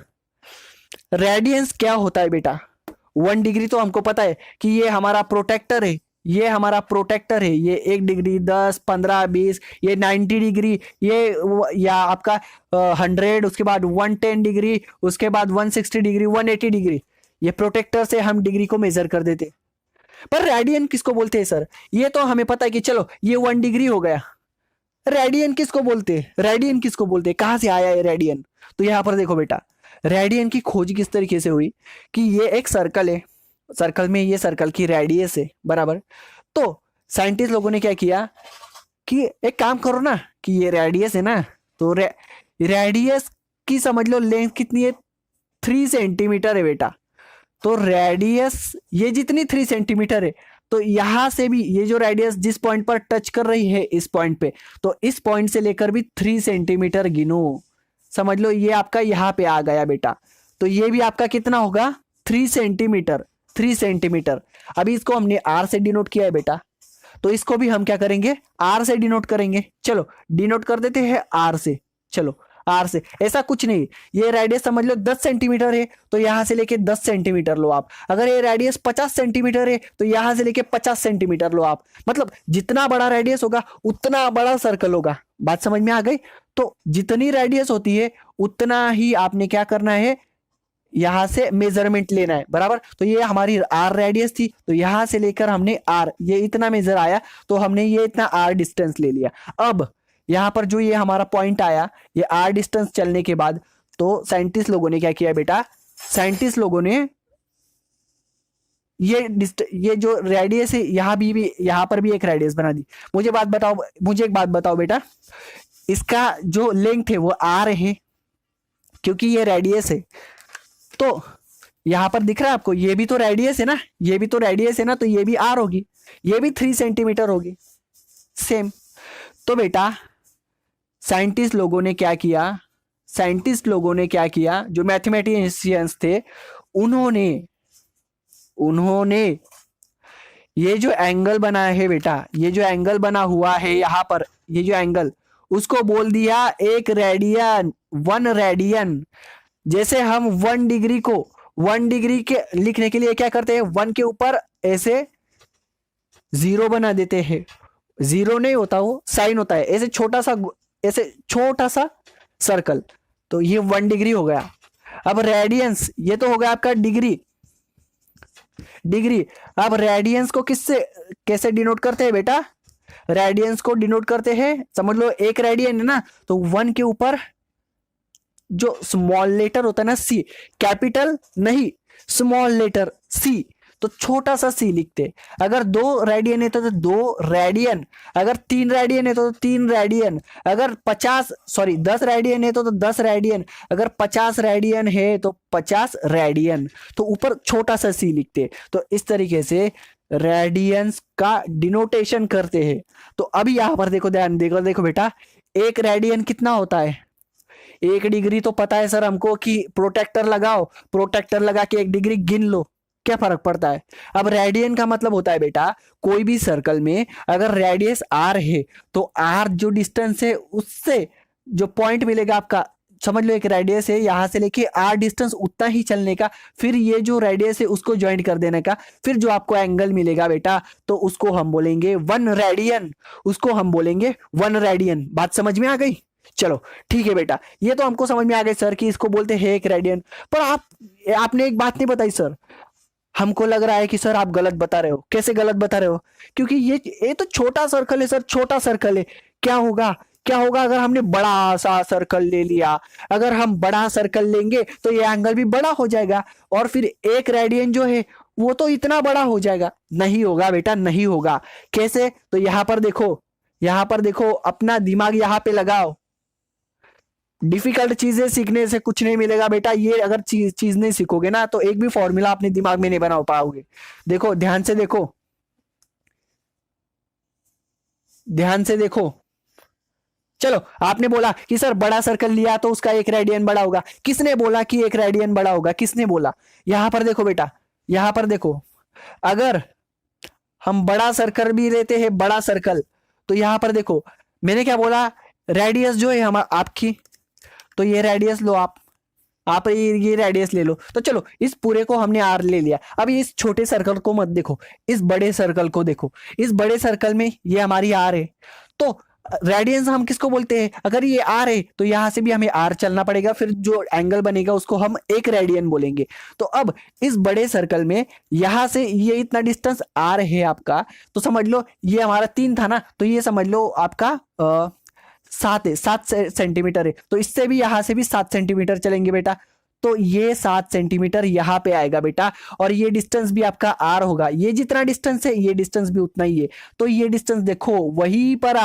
रेडियंस क्या होता है बेटा? 1 डिग्री तो हमको पता है कि ये हमारा प्रोटेक्टर है, ये हमारा प्रोटेक्टर है, ये 1 डिग्री, 10, 15, 20, ये 90 डिग्री, ये या आपका 100, उसके बाद 110 डिग्री, उसके बाद 160 डिग्री, 180 डिग्री, ये प्रोटेक्टर से हम डिग्री को मेजर कर देते। पर रेडियन किसको बोलते हैं सर? ये तो हमें पता है कि चलो ये 1 डिग्री हो गया, रेडियन किसको बोलते हैं? रेडियन किसको बोलते हैं? कहां से आया है रेडियन? तो यहां पर देखो बेटा, रेडियन की खोज किस तरीके से हुई कि ये एक सर्कल है, सर्कल में ये सर्कल की रेडियस है, बराबर। तो साइंटिस्ट लोगों ने क्या किया कि एक काम करो ना, कि ये रेडियस है ना, तो रेडियस की समझ लो लेंथ कितनी है, 3 सेंटीमीटर है बेटा। तो रेडियस ये जितनी 3 सेंटीमीटर है, तो यहां से भी ये जो रेडियस जिस पॉइंट पर टच कर रही है इस पॉइंट पे, तो इस पॉइंट से लेकर भी 3 सेंटीमीटर गिनो, समझ लो ये आपका यहां पे आ गया बेटा। तो ये भी आपका कितना होगा, 3 सेंटीमीटर। 3 सेंटीमीटर। अभी इसको हमने आर से डिनोट किया है बेटा, तो इसको भी हम क्या करेंगे, आर से डिनोट करेंगे। चलो डिनोट कर देते हैं आर से। चलो आर से, ऐसा कुछ नहीं, ये रेडियस समझ लो 10 सेंटीमीटर है तो यहां से लेके 10 सेंटीमीटर लो आप। अगर ये रेडियस 50 सेंटीमीटर है तो यहां से लेके 50 सेंटीमीटर लो आप। मतलब जितना बड़ा रेडियस होगा उतना बड़ा सर्कल होगा। बात समझ में आ गई? तो जितनी रेडियस होती है उतना ही आपने क्या करना है, यहां से मेजरमेंट लेना है, बराबर। तो ये हमारी आर रेडियस थी, तो यहां से लेकर हमने आर, ये इतना मेजर आया तो हमने ये इतना आर डिस्टेंस ले लिया। अब यहां पर जो ये हमारा पॉइंट आया, ये आर डिस्टेंस चलने के बाद तो साइंटिस्ट लोगों ने क्या किया बेटा, साइंटिस्ट लोगों ने ये जो रेडियस है यहां पर भी एक रेडियस बना दी। मुझे एक बात बताओ बेटा, इसका जो लेंथ है वो आर है, क्योंकि ये रेडियस है। तो यहां पर दिख रहा है आपको, ये भी तो रेडियस है ना, ये भी तो रेडियस है ना, तो ये भी आर होगी, ये भी 3 सेंटीमीटर होगी सेम। तो बेटा साइंटिस्ट लोगों ने क्या किया, जो मैथमेटिशियंस थे, उन्होंने ये जो एंगल बना है बेटा, ये जो एंगल बना हुआ है यहां पर, ये जो एंगल, उसको बोल दिया 1 रेडियन, 1 रेडियन। जैसे हम 1 डिग्री को 1 डिग्री के लिखने के लिए क्या करते हैं, 1 के ऊपर ऐसे 0 बना देते हैं। 0 नहीं होता, वो साइन होता है, ऐसे छोटा सा सर्कल। तो ये 1 डिग्री हो गया। अब रेडियंस, ये तो हो गया आपका डिग्री। अब रेडियंस को कैसे डिनोट करते हैं बेटा, रेडियंस को डिनोट करते हैं, समझ लो 1 रेडियन है ना, तो 1 के ऊपर जो स्मॉल लेटर होता है ना, सी, कैपिटल नहीं, स्मॉल लेटर सी, तो छोटा सा सी लिखते। अगर 2 रेडियन है तो 2 रेडियन, अगर 3 रेडियन है तो 3 रेडियन, अगर 10 रेडियन है तो 10 रेडियन, अगर 50 रेडियन है तो 50 रेडियन, तो ऊपर छोटा सा सी लिखते। तो इस तरीके से रेडियंस का डिनोटेशन करते हैं। तो अभी यहां पर देखो, ध्यान देकर देखो बेटा, 1 रेडियन कितना होता है, 1 डिग्री तो पता है सर हमको कि प्रोटेक्टर लगाओ, प्रोटेक्टर लगा के 1 डिग्री गिन लो, क्या फर्क पड़ता है। अब रेडियन का मतलब होता है बेटा, कोई भी सर्कल में अगर रेडियस आर है तो आर जो डिस्टेंस है उससे जो पॉइंट मिलेगा आपका, समझ लो एक रेडियस है, यहां से लेके आर डिस्टेंस उतना ही चलने का, फिर ये जो रेडियस है उसको ज्वाइंट कर देने का, फिर जो आपको एंगल मिलेगा बेटा तो उसको हम बोलेंगे 1 रेडियन। बात समझ में आ गई? चलो ठीक है बेटा, ये तो हमको समझ में आ गई सर कि इसको बोलते हैं 1 रेडियन। पर आपने एक बात नहीं बताई सर, हमको लग रहा है कि सर आप गलत बता रहे हो। कैसे गलत बता रहे हो? क्योंकि ये तो छोटा सर्कल है सर, छोटा सर्कल है। क्या होगा अगर हमने बड़ा सा सर्कल ले लिया, अगर हम बड़ा सर्कल लेंगे तो ये एंगल भी बड़ा हो जाएगा, और फिर 1 रेडियन जो है वो तो इतना बड़ा हो जाएगा। नहीं होगा बेटा, नहीं होगा। कैसे? तो यहां पर देखो, अपना दिमाग यहां पे लगाओ। डिफिकल्ट चीजें सीखने से कुछ नहीं मिलेगा बेटा। ये अगर चीज नहीं सीखोगे ना तो एक भी फॉर्मूला अपने दिमाग में नहीं बना पाओगे। देखो, ध्यान से देखो। चलो, आपने बोला कि सर बड़ा सर्कल लिया तो उसका 1 रेडियन बड़ा होगा। किसने बोला कि 1 रेडियन बड़ा होगा? किसने बोला? यहां पर देखो बेटा, यहां पर देखो, अगर हम बड़ा सर्कल भी लेते हैं, बड़ा सर्कल, तो यहां पर देखो मैंने क्या बोला, रेडियस जो है हमारा आपकी, तो ये रेडियस लो आप ये रेडियस ले लो। तो चलो, इस पूरे को हमने आर ले लिया। अब इस छोटे सर्कल को मत देखो, इस बड़े सर्कल को देखो। इस बड़े सर्कल में ये हमारी आर है, तो रेडियंस हम किसको बोलते हैं? अगर ये आर है तो यहां से भी हमें आर चलना पड़ेगा, फिर जो एंगल बनेगा उसको हम 1 रेडियन बोलेंगे। तो अब इस बड़े सर्कल में यहां से ये इतना डिस्टेंस आर है आपका, तो समझ लो ये हमारा 3 था ना, तो ये समझ लो आपका 7 सेंटीमीटर है। तो इससे भी यहां से भी 7 सेंटीमीटर चलेंगे बेटा, तो ये 7 सेंटीमीटर यहां पे आएगा बेटा, और ये डिस्टेंस भी आपका आर होगा। ये जितना डिस्टेंस है ये डिस्टेंस भी उतना ही है, तो ये डिस्टेंस देखो वहीं पर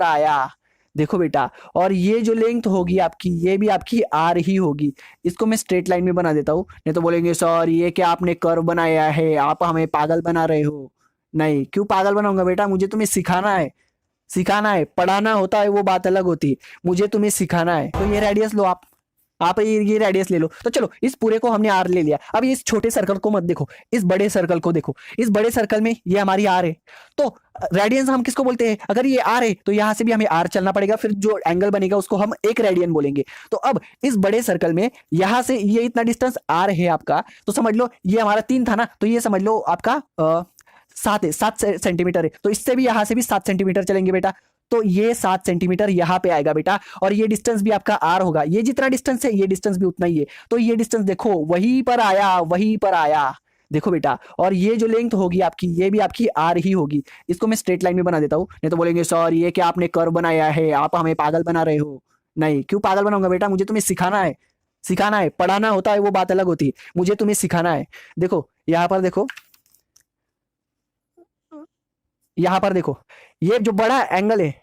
आया, देखो बेटा। और ये जो लेंथ होगी आपकी, ये भी आपकी आर ही होगी। इसको मैं स्ट्रेट लाइन में बना देता हूं, नहीं तो बोलेंगे सर ये क्या आपने कर्व बनाया है, आप हमें पागल बना रहे हो। नहीं, क्यों पागल बनाऊंगा बेटा, मुझे तुम्हें सिखाना है। पढ़ाना होता है वो बात अलग होती है, मुझे तुम्हें सिखाना है। तो ये रेडियस लो आप आप ये रेडियस ले लो। तो चलो इस पूरे को हमने आर ले लिया। अब इस छोटे सर्कल को मत देखो, इस बड़े सर्कल को देखो। इस बड़े सर्कल में ये हमारी आर है, तो रेडियंस हम किसको बोलते हैं? अगर ये आर है तो यहां से भी हमें आर चलना पड़ेगा, फिर जो एंगल बनेगा उसको हम एक रेडियन बोलेंगे। तो अब इस बड़े सर्कल में यहां से ये इतना डिस्टेंस आर है आपका, तो समझ लो ये हमारा 3 था ना, तो ये समझ लो आपका 7 है, 7 सेंटीमीटर है। तो इससे भी यहां से भी 7 सेंटीमीटर चलेंगे बेटा, तो ये 7 सेंटीमीटर यहां पे आएगा बेटा। और ये डिस्टेंस भी आपका आर होगा, ये जितना डिस्टेंस है ये डिस्टेंस भी उतना ही है। तो ये डिस्टेंस देखो वहीं पर आया, वहीं पर आया, देखो बेटा। और ये जो लेंथ होगी आपकी, ये भी आपकी आर ही होगी। इसको मैं स्ट्रेट लाइन में बना देता हूं, नहीं तो बोलेंगे सर ये क्या आपने कर्व बनाया है, आप हमें पागल बना रहे हो। नहीं, क्यों पागल बनाऊंगा बेटा, मुझे तुम्हें सिखाना है, सिखाना है। पढ़ाना होता है वो बात अलग होती है, मुझे तुम्हें सिखाना है। देखो यहां पर देखो, यहां पर देखो, ये जो बड़ा एंगल है,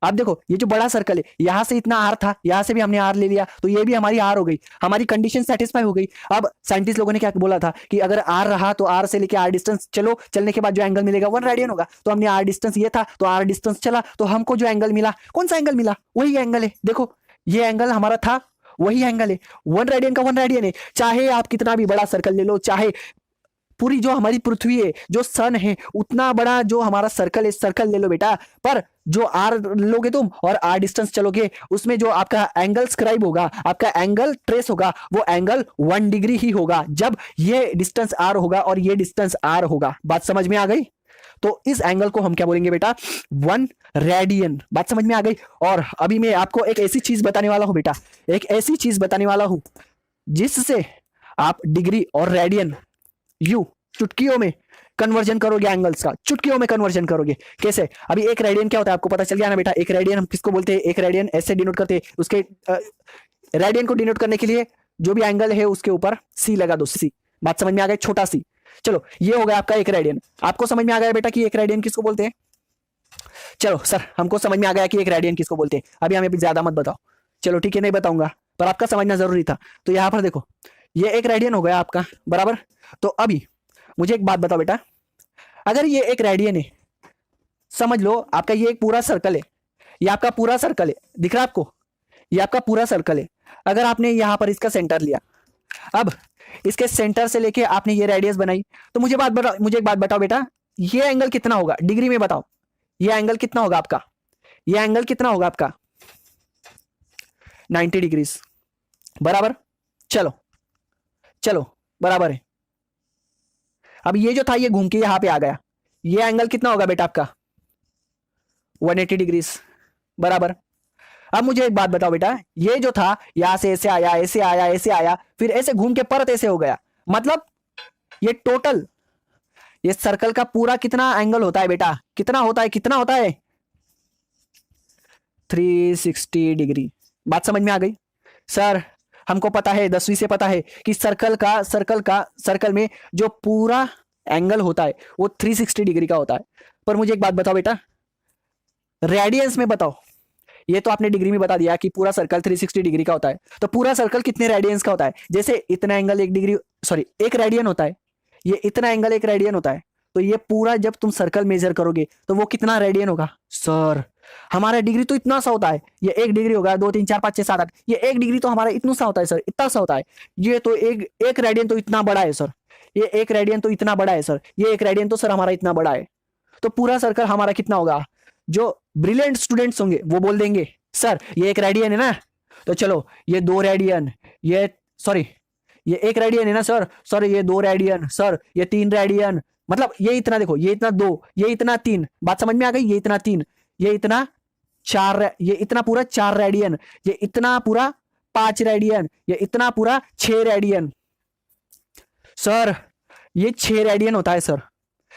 अब देखो ये जो बड़ा सर्कल है, यहां से इतना आर था, यहां से भी हमने आर ले लिया, तो ये भी हमारी आर हो गई, हमारी कंडीशन सेटिस्फाई हो गई। अब साइंटिस्ट लोगों ने क्या बोला था कि अगर आर रहा तो आर से लेके आर डिस्टेंस चलो, चलने के बाद जो एंगल मिलेगा 1 रेडियन होगा। तो हमने आर डिस्टेंस ये था, तो आर डिस्टेंस चला, तो हमको जो एंगल मिला, कौन सा एंगल मिला? वही एंगल है। देखो ये एंगल हमारा था, वही एंगल है, 1 रेडियन का 1 रेडियन है। चाहे आप कितना भी बड़ा सर्कल ले लो, चाहे पूरी जो हमारी पृथ्वी है, जो सन है, उतना बड़ा जो हमारा सर्कल है, सर्कल ले लो बेटा, पर जो आर लोगे तुम और आर डिस्टेंस चलोगे, उसमें जो आपका एंगल स्क्राइब होगा, आपका एंगल ट्रेस होगा, वो एंगल 1 डिग्री ही होगा, जब ये डिस्टेंस आर होगा और ये डिस्टेंस आर होगा। बात समझ में आ गई? तो इस एंगल को हम क्या बोलेंगे बेटा? 1 रेडियन। बात समझ में आ गई? और अभी मैं आपको एक ऐसी चीज बताने वाला हूं बेटा, एक ऐसी चीज बताने वाला हूं जिससे आप डिग्री और रेडियन यू चुटकियों में कन्वर्जन करोगे, एंगल्स का चुटकियों में कन्वर्जन करोगे। कैसे? अभी एक रेडियन क्या होता है आपको पता चल गया ना बेटा? एक रेडियन हम किसको बोलते हैं? एक रेडियन ऐसे डिनोट करते हैं, उसके रेडियन को डिनोट करने के लिए जो भी एंगल है उसके ऊपर सी लगा दो, सी। बात समझ में आ गई? छोटा सी। चलो ये हो गया आपका एक रेडियन। आपको समझ में आ गया बेटा कि एक रेडियन किसको बोलते हैं? चलो सर हमको समझ में आ गया कि एक रेडियन किसको बोलते हैं, अभी हमें ज्यादा मत बताओ। चलो ठीक है, नहीं बताऊंगा, पर आपका समझना जरूरी था। तो यहां पर देखो ये एक रेडियन हो गया आपका, बराबर। तो अभी मुझे एक बात बताओ बेटा, अगर ये एक रेडियन है, समझ लो आपका ये एक पूरा सर्कल है, ये आपका पूरा सर्कल है, दिख रहा है आपको? ये आपका पूरा सर्कल है। अगर आपने यहां पर इसका सेंटर लिया, अब इसके सेंटर से लेके आपने ये रेडियस बनाई, तो मुझे एक बात बताओ बेटा, ये एंगल कितना होगा डिग्री में? बताओ ये एंगल कितना होगा आपका? ये एंगल कितना होगा आपका? 90 डिग्री, बराबर। चलो चलो बराबर है। अब ये जो था ये घूम के यहां पे आ गया, ये एंगल कितना होगा बेटा आपका? 180 डिग्री, बराबर। अब मुझे एक बात बताओ बेटा, ये जो था यहां से ऐसे आया, ऐसे आया, ऐसे आया, फिर ऐसे घूम के परत ऐसे हो गया, मतलब ये टोटल ये सर्कल का पूरा कितना एंगल होता है बेटा? कितना होता है? कितना होता है? 360 डिग्री। बात समझ में आ गई? सर हमको पता है, 10वीं से पता है कि सर्कल में जो पूरा एंगल होता है वो 360 डिग्री का होता है। पर मुझे एक बात बताओ बेटा, रेडियंस में बताओ। ये तो आपने डिग्री में बता दिया कि पूरा सर्कल 360 डिग्री का होता है, तो पूरा सर्कल कितने रेडियंस का होता है? जैसे इतना एंगल 1 डिग्री, सॉरी 1 रेडियन होता है, ये इतना एंगल 1 रेडियन होता है, तो ये पूरा जब तुम सर्कल मेजर करोगे तो वो कितना रेडियन होगा? सर हमारा डिग्री तो इतना सा होता है, ये 1 डिग्री होगा, 2 3 4 5 6 7 8, ये 1 डिग्री तो हमारा इतना सा होता है सर, इतना सा होता है। ये तो एक रेडियन तो इतना बड़ा है सर, ये 1 रेडियन तो इतना बड़ा है सर, ये 1 रेडियन तो सर हमारा इतना बड़ा है। तो पूरा सर्कल हमारा कितना होगा? जो ब्रिलियंट स्टूडेंट्स होंगे वो बोल देंगे सर ये 1 रेडियन है ना, तो चलो ये 2 रेडियन, ये सॉरी ये 1 रेडियन है ना सर, सर ये 2 रेडियन, सर ये 3 रेडियन, मतलब ये इतना, देखो ये इतना 2, ये इतना 3। बात समझ में आ गई? ये इतना 3, ये इतना 4, ये इतना पूरा 4 रेडियन, ये इतना पूरा 5 रेडियन, ये इतना पूरा 6 रेडियन। सर ये 6 रेडियन होता है सर,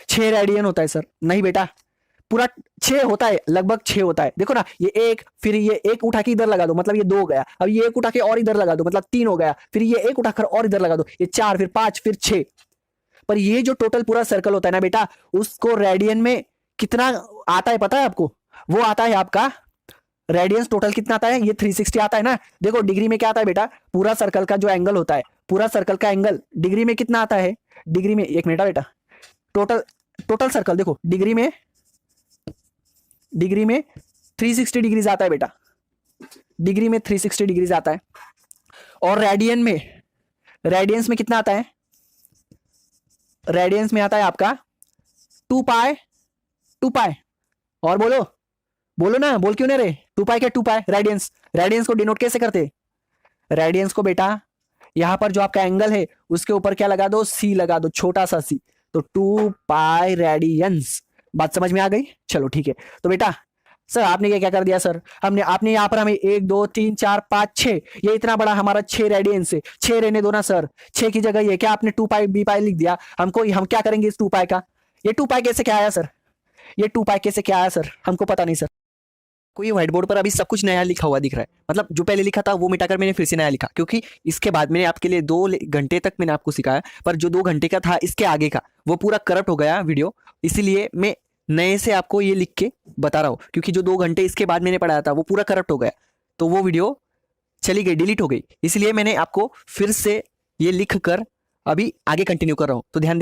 6 रेडियन होता है सर। नहीं बेटा, पूरा 6 होता है, लगभग 6 होता है। देखो ना, ये 1, फिर ये 1 उठा के इधर लगा दो, मतलब ये 2 हो गया। अब ये 1 उठा के और इधर लगा दो, मतलब 3 हो गया। फिर ये 1 उठाकर और इधर लगा दो, ये 4, फिर 5, फिर 6। पर ये जो टोटल पूरा सर्कल होता है ना बेटा, उसको रेडियन में कितना आता है पता है आपको? वो आता है आपका रेडियंस टोटल कितना आता है? ये 360 आता है ना। देखो डिग्री में क्या आता है बेटा? पूरा सर्कल का जो एंगल होता है, पूरा सर्कल का एंगल डिग्री में कितना आता है? डिग्री में, एक मिनट बेटा, टोटल सर्कल देखो, डिग्री में 360 डिग्रीज आता है बेटा, डिग्री में 360 डिग्रीज आता है। और रेडियंस में कितना आता है? रेडियंस में आता है आपका 2 पाई। और बोलो बोलो ना, बोल क्यों नहीं रहे? 2 पाई क्या 2 पाई? रेडियंस को डिनोट कैसे करते? रेडियंस को बेटा यहां पर जो आपका एंगल है उसके ऊपर क्या लगा दो? सी लगा दो, छोटा सा सी। तो 2 पाई रेडियंस। बात समझ में आ गई? चलो ठीक है। तो बेटा सर आपने क्या क्या कर दिया सर? आपने यहाँ पर हमें 1 2 3 4 5 6, ये इतना बड़ा हमारा 6 रेडियंस है। 6 रहने दो ना सर, 6 की जगह ये क्या आपने 2 पाई बी पाई लिख दिया? हम क्या करेंगे इस 2 पाई का? ये 2 पाई कैसे क्या आया सर? ये 2 पाई कैसे क्या आया सर? हमको पता नहीं सर। कोई व्हाइट बोर्ड पर अभी सब कुछ नया लिखा हुआ दिख रहा है, मतलब जो पहले लिखा था वो मिटाकर मैंने फिर से नया लिखा, क्योंकि इसके बाद मैंने आपके लिए 2 घंटे तक मैंने आपको सिखाया, पर जो 2 घंटे का था इसके आगे का वो पूरा करप्ट हो गया वीडियो, इसीलिए मैं नए से आपको ये लिख के बता रहा हूँ, क्योंकि जो 2 घंटे इसके बाद मैंने पढ़ाया था वो पूरा करप्ट हो गया, तो वो वीडियो चली गई, डिलीट हो गई, इसलिए मैंने आपको फिर से ये लिख कर अभी आगे कंटिन्यू कर रहा हूँ। तो ध्यान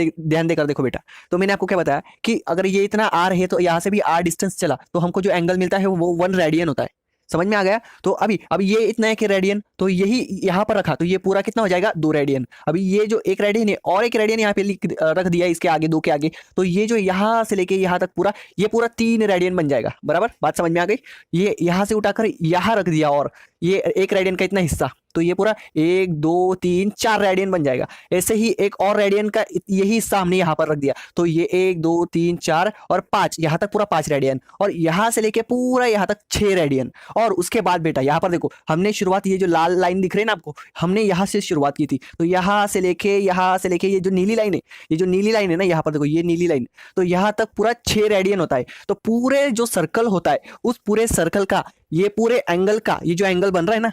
देकर देखो बेटा। तो मैंने आपको क्या बताया कि अगर ये इतना आर है तो यहाँ से भी आर डिस्टेंस चला तो हमको जो एंगल मिलता है वो 1 रेडियन होता है। समझ में आ गया? तो अभी ये इतना है कि रेडियन, तो यही यहाँ पर रखा तो ये पूरा कितना हो जाएगा? 2 रेडियन। अभी ये जो 1 रेडियन है और 1 रेडियन यहाँ पे रख दिया इसके आगे, 2 के आगे, तो ये जो यहाँ से लेके यहाँ तक पूरा, ये पूरा 3 रेडियन बन जाएगा। बराबर बात समझ में आ गई? ये यहाँ से उठाकर यहाँ रख दिया और ये 1 रेडियन का इतना हिस्सा, तो ये पूरा 1 2 3 4 रेडियन बन जाएगा। ऐसे ही एक और रेडियन का यही हिस्सा हमने यहाँ पर रख दिया, तो ये 1 2 3 4 और 5, यहाँ तक पूरा 5 रेडियन, और यहाँ से लेके पूरा यहाँ तक 6 रेडियन। और उसके बाद बेटा यहाँ पर देखो, हमने शुरुआत, ये जो लाल लाइन दिख रही है ना आपको, हमने यहाँ से शुरुआत की थी, तो यहाँ से लेके ये जो नीली लाइन है, ये जो नीली लाइन है ना, यहाँ पर देखो ये नीली लाइन, तो यहाँ तक पूरा 6 रेडियन होता है। तो पूरे जो सर्कल होता है उस पूरे सर्कल का, ये पूरे एंगल का, ये जो एंगल बन रहा है ना,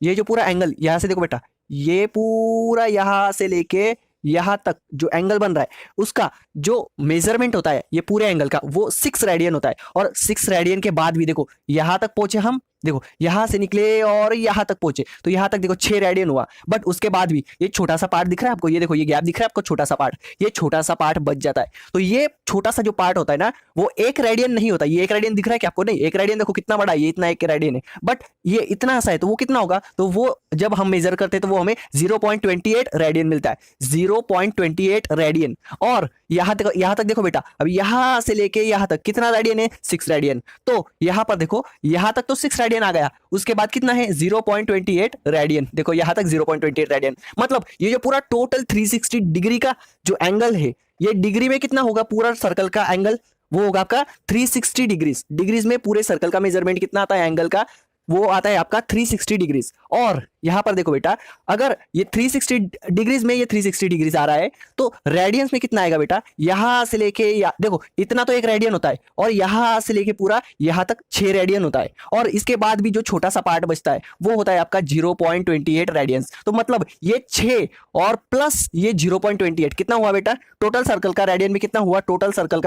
ये जो पूरा एंगल यहाँ से देखो बेटा, ये पूरा यहाँ से लेके यहाँ तक जो एंगल बन रहा है उसका जो मेजरमेंट होता है ये पूरे एंगल का, वो 6 रेडियन होता है। और 6 रेडियन के बाद भी देखो यहाँ तक पहुंचे हम, देखो यहाँ से निकले और यहाँ तक पहुंचे, तो यहाँ तक देखो 6 रेडियन हुआ। बट उसके बाद भी ये छोटा सा पार्ट दिख रहा है आपको, ये देखो ये गैप दिख रहा है आपको, छोटा सा पार्ट, ये छोटा सा पार्ट बच जाता है। तो ये छोटा सा जो पार्ट होता है ना, वो 1 रेडियन नहीं होता। ये 1 रेडियन दिख रहा है कि आपको? नहीं, 1 रेडियन देखो कितना बड़ा है, ये इतना 1 रेडियन है, बट ये इतना सा है, तो वो कितना होगा? तो वो जब हम मेजर करते हैं तो वो हमें 0.28 रेडियन मिलता है, 0.28 रेडियन। और यहाँ तक देखो बेटा, अब यहाँ से लेके यहाँ तक कितना रेडियन है? 6 रेडियन। तो यहाँ पर देखो, यहाँ तक तो 6 रेडियन आ गया, उसके बाद कितना है? 0.28 रेडियन। देखो यहाँ तक 0.28 रेडियन, मतलब ये जो पूरा टोटल 360 डिग्री का जो एंगल है, ये डिग्री में कितना होगा? पूरा सर्कल का एंगल वो होगा आपका 360 डिग्रीज में पूरे सर्कल का मेजरमेंट कितना आता है एंगल का? वो आता है आपका 360 डिग्रीज। और यहां पर देखो बेटा, अगर ये 360 डिग्रीज में ये 360 डिग्रीज आ रहा है, तो रेडियंस में कितना आएगा बेटा? यहां से लेके देखो इतना तो 1 रेडियन होता है, और यहां से लेके पूरा यहां तक 6 रेडियन होता है, और इसके बाद भी जो छोटा सा पार्ट बचता है वो होता है आपका 0.28 रेडियंस। तो मतलब ये 6 और प्लस ये 0.28 कितना हुआ बेटा? टोटल सर्कल का रेडियन में कितना हुआ? टोटल सर्कल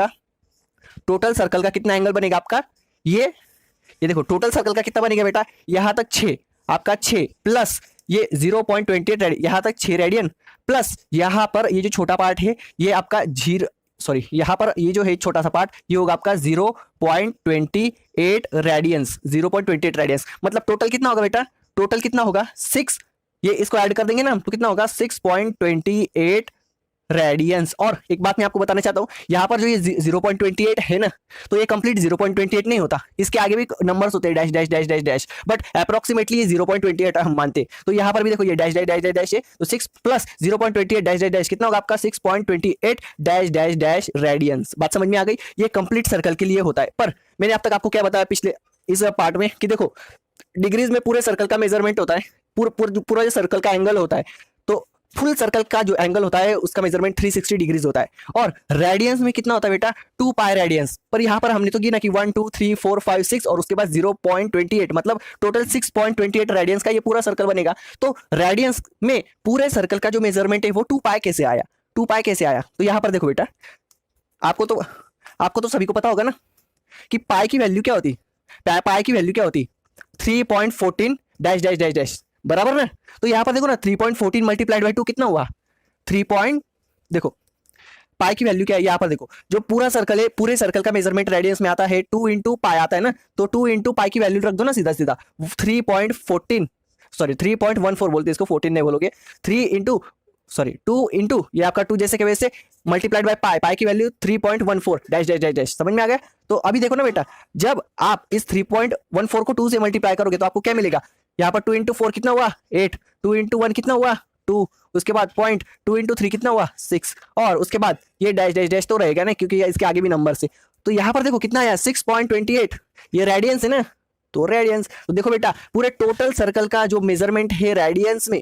का कितना एंगल बनेगा आपका? ये देखो टोटल सर्कल का कितना बनेगा बेटा? यहां तक 6, आपका 6 प्लस ये 0.28 रेडियन, यहां तक 6 रेडियन, प्लस यहां पर ये जो छोटा पार्ट है ये आपका यहां पर ये जो है छोटा सा पार्ट, ये होगा आपका 0.28 रेडियंस, 0.28 रेडियंस। मतलब टोटल कितना होगा बेटा? टोटल कितना होगा? 6, ये इसको ऐड कर देंगे ना तो कितना होगा? 6.28 रेडियंस। और एक बात मैं आपको बताना चाहता हूं, यहां पर जो ये 0.28 है ना, तो ये कंप्लीट 0.28 नहीं होता, इसके आगे भी नंबर्स होते हैं, dash dash dash dash dash, but approximately ये 0.28 हम मानते हैं। तो यहां पर भी देखो ये dash dash dash dash dash है, तो 6 प्लस 0.28 डैश डैश डैश कितना होगा आपका? 6.28 डैश डैश डैश रेडियंस। बात समझ में आ गई? ये कंप्लीट सर्कल के लिए होता है। पर मैंने अब तक आपको क्या बताया पिछले इस पार्ट में कि देखो डिग्रीज में पूरे सर्कल का मेजरमेंट होता है, पूरा जो सर्कल का एंगल होता है, तो फुल सर्कल का जो एंगल होता है उसका मेजरमेंट 360 डिग्रीज होता है। और रेडियंस में कितना होता है बेटा? 2 पाई रेडियंस। पर यहां पर हमने तो गिना कि 1 2 3 4 5 6 और उसके बाद 0.28, मतलब टोटल 6.28 रेडियंस का ये पूरा सर्कल बनेगा। तो रेडियंस में पूरे सर्कल का जो मेजरमेंट है वो 2 पाई कैसे आया? 2 पाई कैसे आया? तो यहां पर देखो बेटा, आपको तो सभी को पता होगा ना कि पाई की वैल्यू क्या होती? पाई की वैल्यू क्या होती? 3.14 डैश डैश डैश डैश, बराबर ना? तो यहां पर देखो ना, 3.14 मल्टीप्लाइड बाई 2 कितना हुआ? 3 देखो पाई की वैल्यू क्या है यहां पर देखो, जो पूरा सर्कल है, पूरे सर्कल का मेजरमेंट रेडियंस में आता है 2 इंटू पाई आता है ना, तो 2 इंटू पाई की वैल्यू रख दो ना सीधा सीधा, 3.14 सॉरी 3.14 बोलते हैं इसको, 14 नहीं बोलोगे, 2 ये आपका 2 जैसे के वजह से मल्टीप्लाइड बाय पाई, पाई की value 3.14 dash dash dash dash, समझ में आ गया। तो अभी देखो ना बेटा, जब आप इस 3.14 को 2 से मल्टीप्लाई करोगे तो आपको क्या मिलेगा, यहाँ पर 2 इंटू 4 कितना हुआ 8, 2 इंटू 1 कितना हुआ 2, उसके बाद पॉइंट 2 इंटू 3 कितना हुआ 6, और उसके बाद ये डैश डैश डैश तो रहेगा ना क्योंकि इसके आगे भी नंबर से। तो यहाँ पर देखो कितना आया 6.28, ये रेडियंस है ना, तो रेडियंस। तो देखो बेटा पूरे टोटल सर्कल का जो मेजरमेंट है रेडियंस में,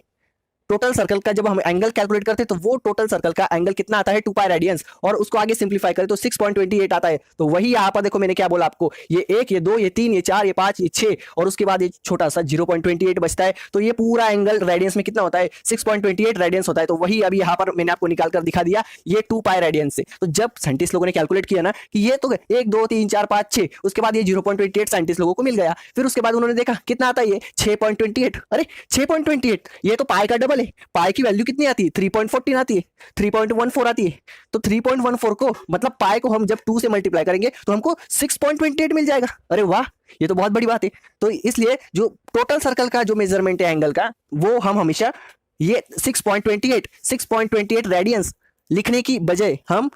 टोटल सर्कल का जब हम एंगल कैलकुलेट करते हैं तो वो टोटल सर्कल का एंगल कितना आता है 2 पाई रेडियंस, और उसको आगे सिंपलीफाई करें तो 6.28 आता है। तो वही यहाँ पर देखो मैंने क्या बोला आपको, ये 1 ये 2 ये 3 ये 4 ये 5 ये 6 और उसके बाद ये छोटा सा 0.28 बचता है। तो ये पूरा एंगल रेडियंस में कितना होता है 6.28 रेडियंस होता है। तो वही अभी यहाँ पर मैंने आपको निकाल कर दिखा दिया, ये 2 पाई रेडियंस से। तो जब साइंटिस्ट लोगों ने कैलकुलेट किया ना कि ये तो 1 2 3 4 5 6, उसके बाद ये 0.28 साइंटिस्ट लोगों को मिल गया, फिर उसके बाद उन्होंने देखा कितना आता है ये 6.28, अरे 6.28 ये तो पाई का डबल है, पाई की वैल्यू कितनी आती है 3.14 आती है, 3.14 आती है। तो 3.14 को मतलब पाई को हम जब 2 से मल्टीप्लाई करेंगे तो हमको 6.28 मिल जाएगा। अरे वाह, ये तो बहुत बड़ी बात है। तो इसलिए जो टोटल सर्कल का जो मेजरमेंट है एंगल का, वो हम हमेशा ये 6.28 रेडियंस लिखने की बजाय हम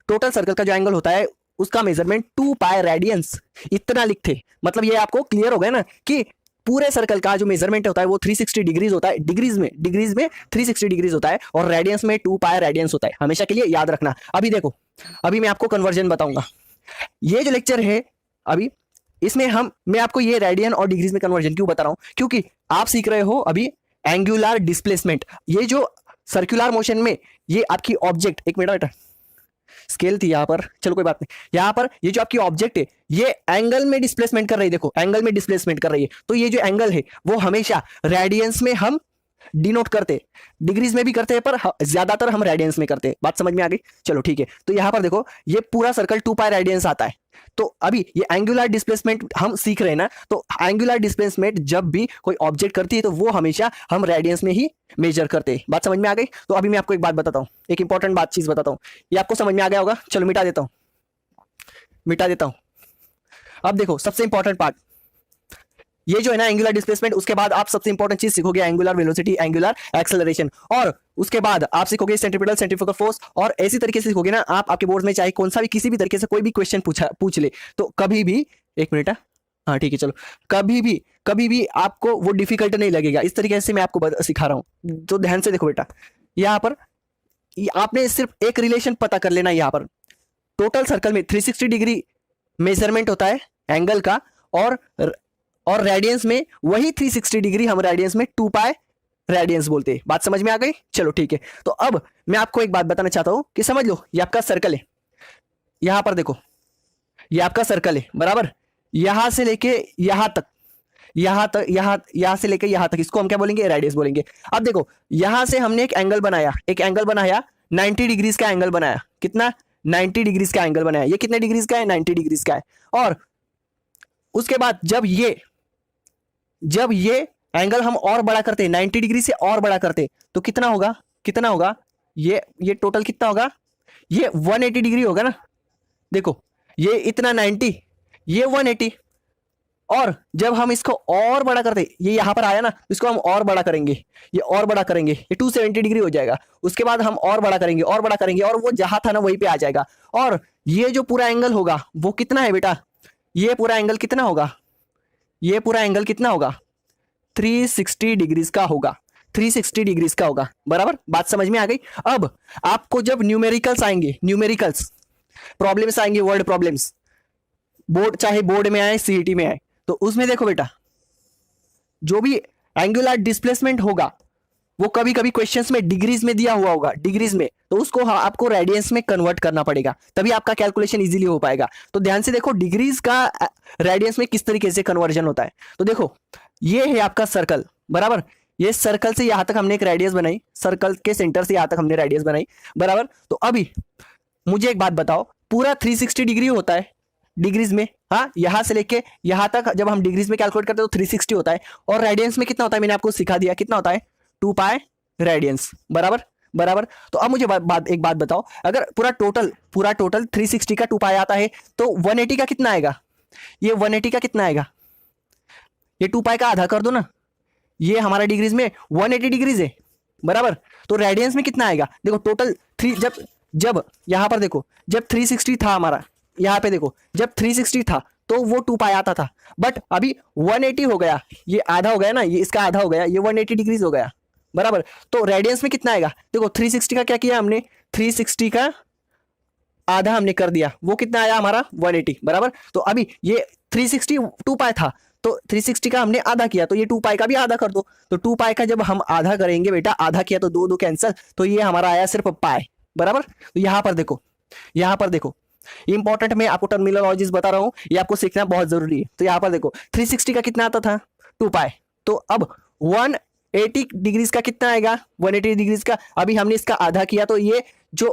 टोटल सर्कल का जो एंगल होता है उसका मेजरमेंट 2 पाई रेडियंस इतना लिखते। मतलब ये आपको क्लियर हो गया ना कि पूरे सर्कल का जो मेजरमेंट होता है वो 360 डिग्रीज होता है, डिग्रीज में 360 डिग्रीज होता है, और रेडियंस में 2 पाई रेडियंस होता है। हमेशा के लिए याद रखना। अभी देखो, अभी मैं आपको कन्वर्जन बताऊंगा। ये जो लेक्चर है अभी इसमें मैं आपको ये रेडियन और डिग्रीज में कन्वर्जन क्यों बता रहा हूं, क्योंकि आप सीख रहे हो अभी एंगुलर डिस्प्लेसमेंट। ये जो सर्कुलर मोशन में ये आपकी ऑब्जेक्ट, एक मिनट बेटा स्केल थी यहाँ पर, चलो कोई बात नहीं, यहाँ पर ये जो आपकी ऑब्जेक्ट है ये एंगल में डिस्प्लेसमेंट कर रही है, देखो एंगल में डिस्प्लेसमेंट कर रही है। तो ये जो एंगल है वो हमेशा रेडियंस में हम डिनोट करते, डिग्रीज में भी करते हैं पर ज्यादातर हम रेडियंस में करते हैं। बात समझ में आ गई, चलो ठीक है। तो यहाँ पर देखो ये पूरा सर्कल 2 पाई रेडियंस आता है। तो अभी ये एंगुलर डिस्प्लेसमेंट हम सीख रहे हैं ना, तो एंगुलर डिस्प्लेसमेंट जब भी कोई ऑब्जेक्ट करती है तो वो हमेशा हम रेडियंस में ही मेजर करते हैं। बात समझ में आ गई। तो अभी मैं आपको एक बात बताता हूँ, एक इंपॉर्टेंट चीज बताता हूँ, ये आपको समझ में आ गया होगा। चलो मिटा देता हूँ। अब देखो सबसे इंपॉर्टेंट पार्ट ये जो है ना एंगुलर डिस्प्लेसमेंट, उसके बाद आप सबसे इंपॉर्टेंट चीज सीखोगे एंगुलर वेलोसिटी, एंगुलर एक्सेलरेशन, और उसके बाद आप सीखोगे सेंट्रीपिटल सेंट्रीफ्यूगल फोर्स। और ऐसी तरीके से सीखोगे ना आप, आपके बोर्ड में चाहे कौन सा भी किसी भी तरीके से कोई भी क्वेश्चन पूछ ले तो कभी भी, एक मिनट, हाँ ठीक है चलो, कभी भी आपको वो डिफिकल्ट नहीं लगेगा। इस तरीके से मैं आपको सिखा रहा हूँ, तो ध्यान से देखो बेटा। यहाँ पर आपने सिर्फ एक रिलेशन पता कर लेना, यहाँ पर टोटल सर्कल में 360 डिग्री मेजरमेंट होता है एंगल का, और रेडियंस में वही 360 डिग्री हम रेडियंस में 2 पाई रेडियंस बोलते हैं। बात समझ में आ गई, चलो ठीक है। तो अब मैं आपको एक बात बताना चाहता हूं कि समझ लो ये आपका सर्कल है, यहां पर देखो ये आपका सर्कल है बराबर, यहां से लेके यहां तक, यहां से लेके यहां तक, इसको हम क्या बोलेंगे रेडियस बोलेंगे। अब देखो यहां से हमने एक एंगल बनाया 90 डिग्रीज का एंगल बनाया, कितना 90 डिग्रीज का एंगल बनाया। ये कितने डिग्रीज का है 90 डिग्रीज का है। और उसके बाद जब ये एंगल हम और बड़ा करते हैं 90 डिग्री से और बड़ा करते तो कितना होगा ये टोटल कितना होगा, ये 180 डिग्री होगा ना। देखो ये इतना 90, ये 180, और जब हम इसको और बड़ा करते, ये यहां पर आया ना, इसको हम और बड़ा करेंगे, ये और बड़ा करेंगे, ये 270 डिग्री हो जाएगा। उसके बाद हम और बड़ा करेंगे और वो जहां था ना वहीं पे आ जाएगा। और ये जो पूरा एंगल होगा वो कितना है बेटा, ये पूरा एंगल कितना होगा 360 डिग्रीज का होगा, 360 डिग्रीज का होगा बराबर। बात समझ में आ गई। अब आपको जब न्यूमेरिकल्स प्रॉब्लम्स आएंगे, वर्ड प्रॉब्लम्स, चाहे बोर्ड में आए सीईटी में आए, तो उसमें देखो बेटा जो भी एंगुलर डिस्प्लेसमेंट होगा वो कभी कभी क्वेश्चंस में डिग्रीज में दिया हुआ होगा, डिग्रीज में, तो उसको आपको रेडियंस में कन्वर्ट करना पड़ेगा, तभी आपका कैलकुलेशन इजीली हो पाएगा। तो ध्यान से देखो डिग्रीज का रेडियंस में किस तरीके से कन्वर्जन होता है। तो देखो ये है आपका सर्कल बराबर, ये सर्कल से यहां तक हमने एक रेडियस बनाई, सर्कल के सेंटर से यहां तक हमने रेडियस बनाई बराबर। तो अभी मुझे एक बात बताओ, पूरा 360 डिग्री होता है डिग्रीज में, हाँ, यहां से लेके यहां तक जब हम डिग्रीज में कैलकुलेट करते हैं तो 360 होता है, और रेडियंस में कितना होता है मैंने आपको सिखा दिया, कितना होता है 2 पाई रेडियंस बराबर। तो अब मुझे एक बात बताओ, अगर पूरा टोटल 360 का 2 पाई आता है तो 180 का कितना आएगा, ये 180 का कितना आएगा, ये 2 पाई का आधा कर दो ना, ये हमारा डिग्रीज में 180 डिग्रीज है, बराबर। तो रेडियंस में कितना आएगा, देखो टोटल 3, जब जब यहाँ पर देखो, जब 360 था हमारा, यहाँ पे देखो जब 360 था तो वो 2 पाई आता था, बट अभी 180 हो गया, ये आधा हो गया ना, ये इसका आधा हो गया, ये 180 डिग्रीज हो गया, बराबर। तो रेडियंस में कितना आएगा, देखो 360 का क्या किया हमने, 360 का आधा हमने कर दिया, वो कितना आया हमारा 180, बराबर। तो अभी ये 360 2 पाई था, तो 360 का हमने आधा किया, तो ये 2 पाई का भी आधा कर दो। तो 2 पाई का जब हम आधा करेंगे बेटा, आधा किया तो 2 2 कैंसिल, तो ये हमारा आया सिर्फ पाई, बराबर। तो यहाँ पर देखो, यहाँ पर देखो, इंपॉर्टेंट मैं आपको टर्मिनोलॉजीज बता रहा हूँ, ये आपको सीखना बहुत जरूरी है। तो यहाँ पर देखो 360 का कितना आता था 2 पाई, तो अब 180 डिग्रीज का कितना आएगा, 180 डिग्रीज का अभी हमने इसका आधा किया, तो ये जो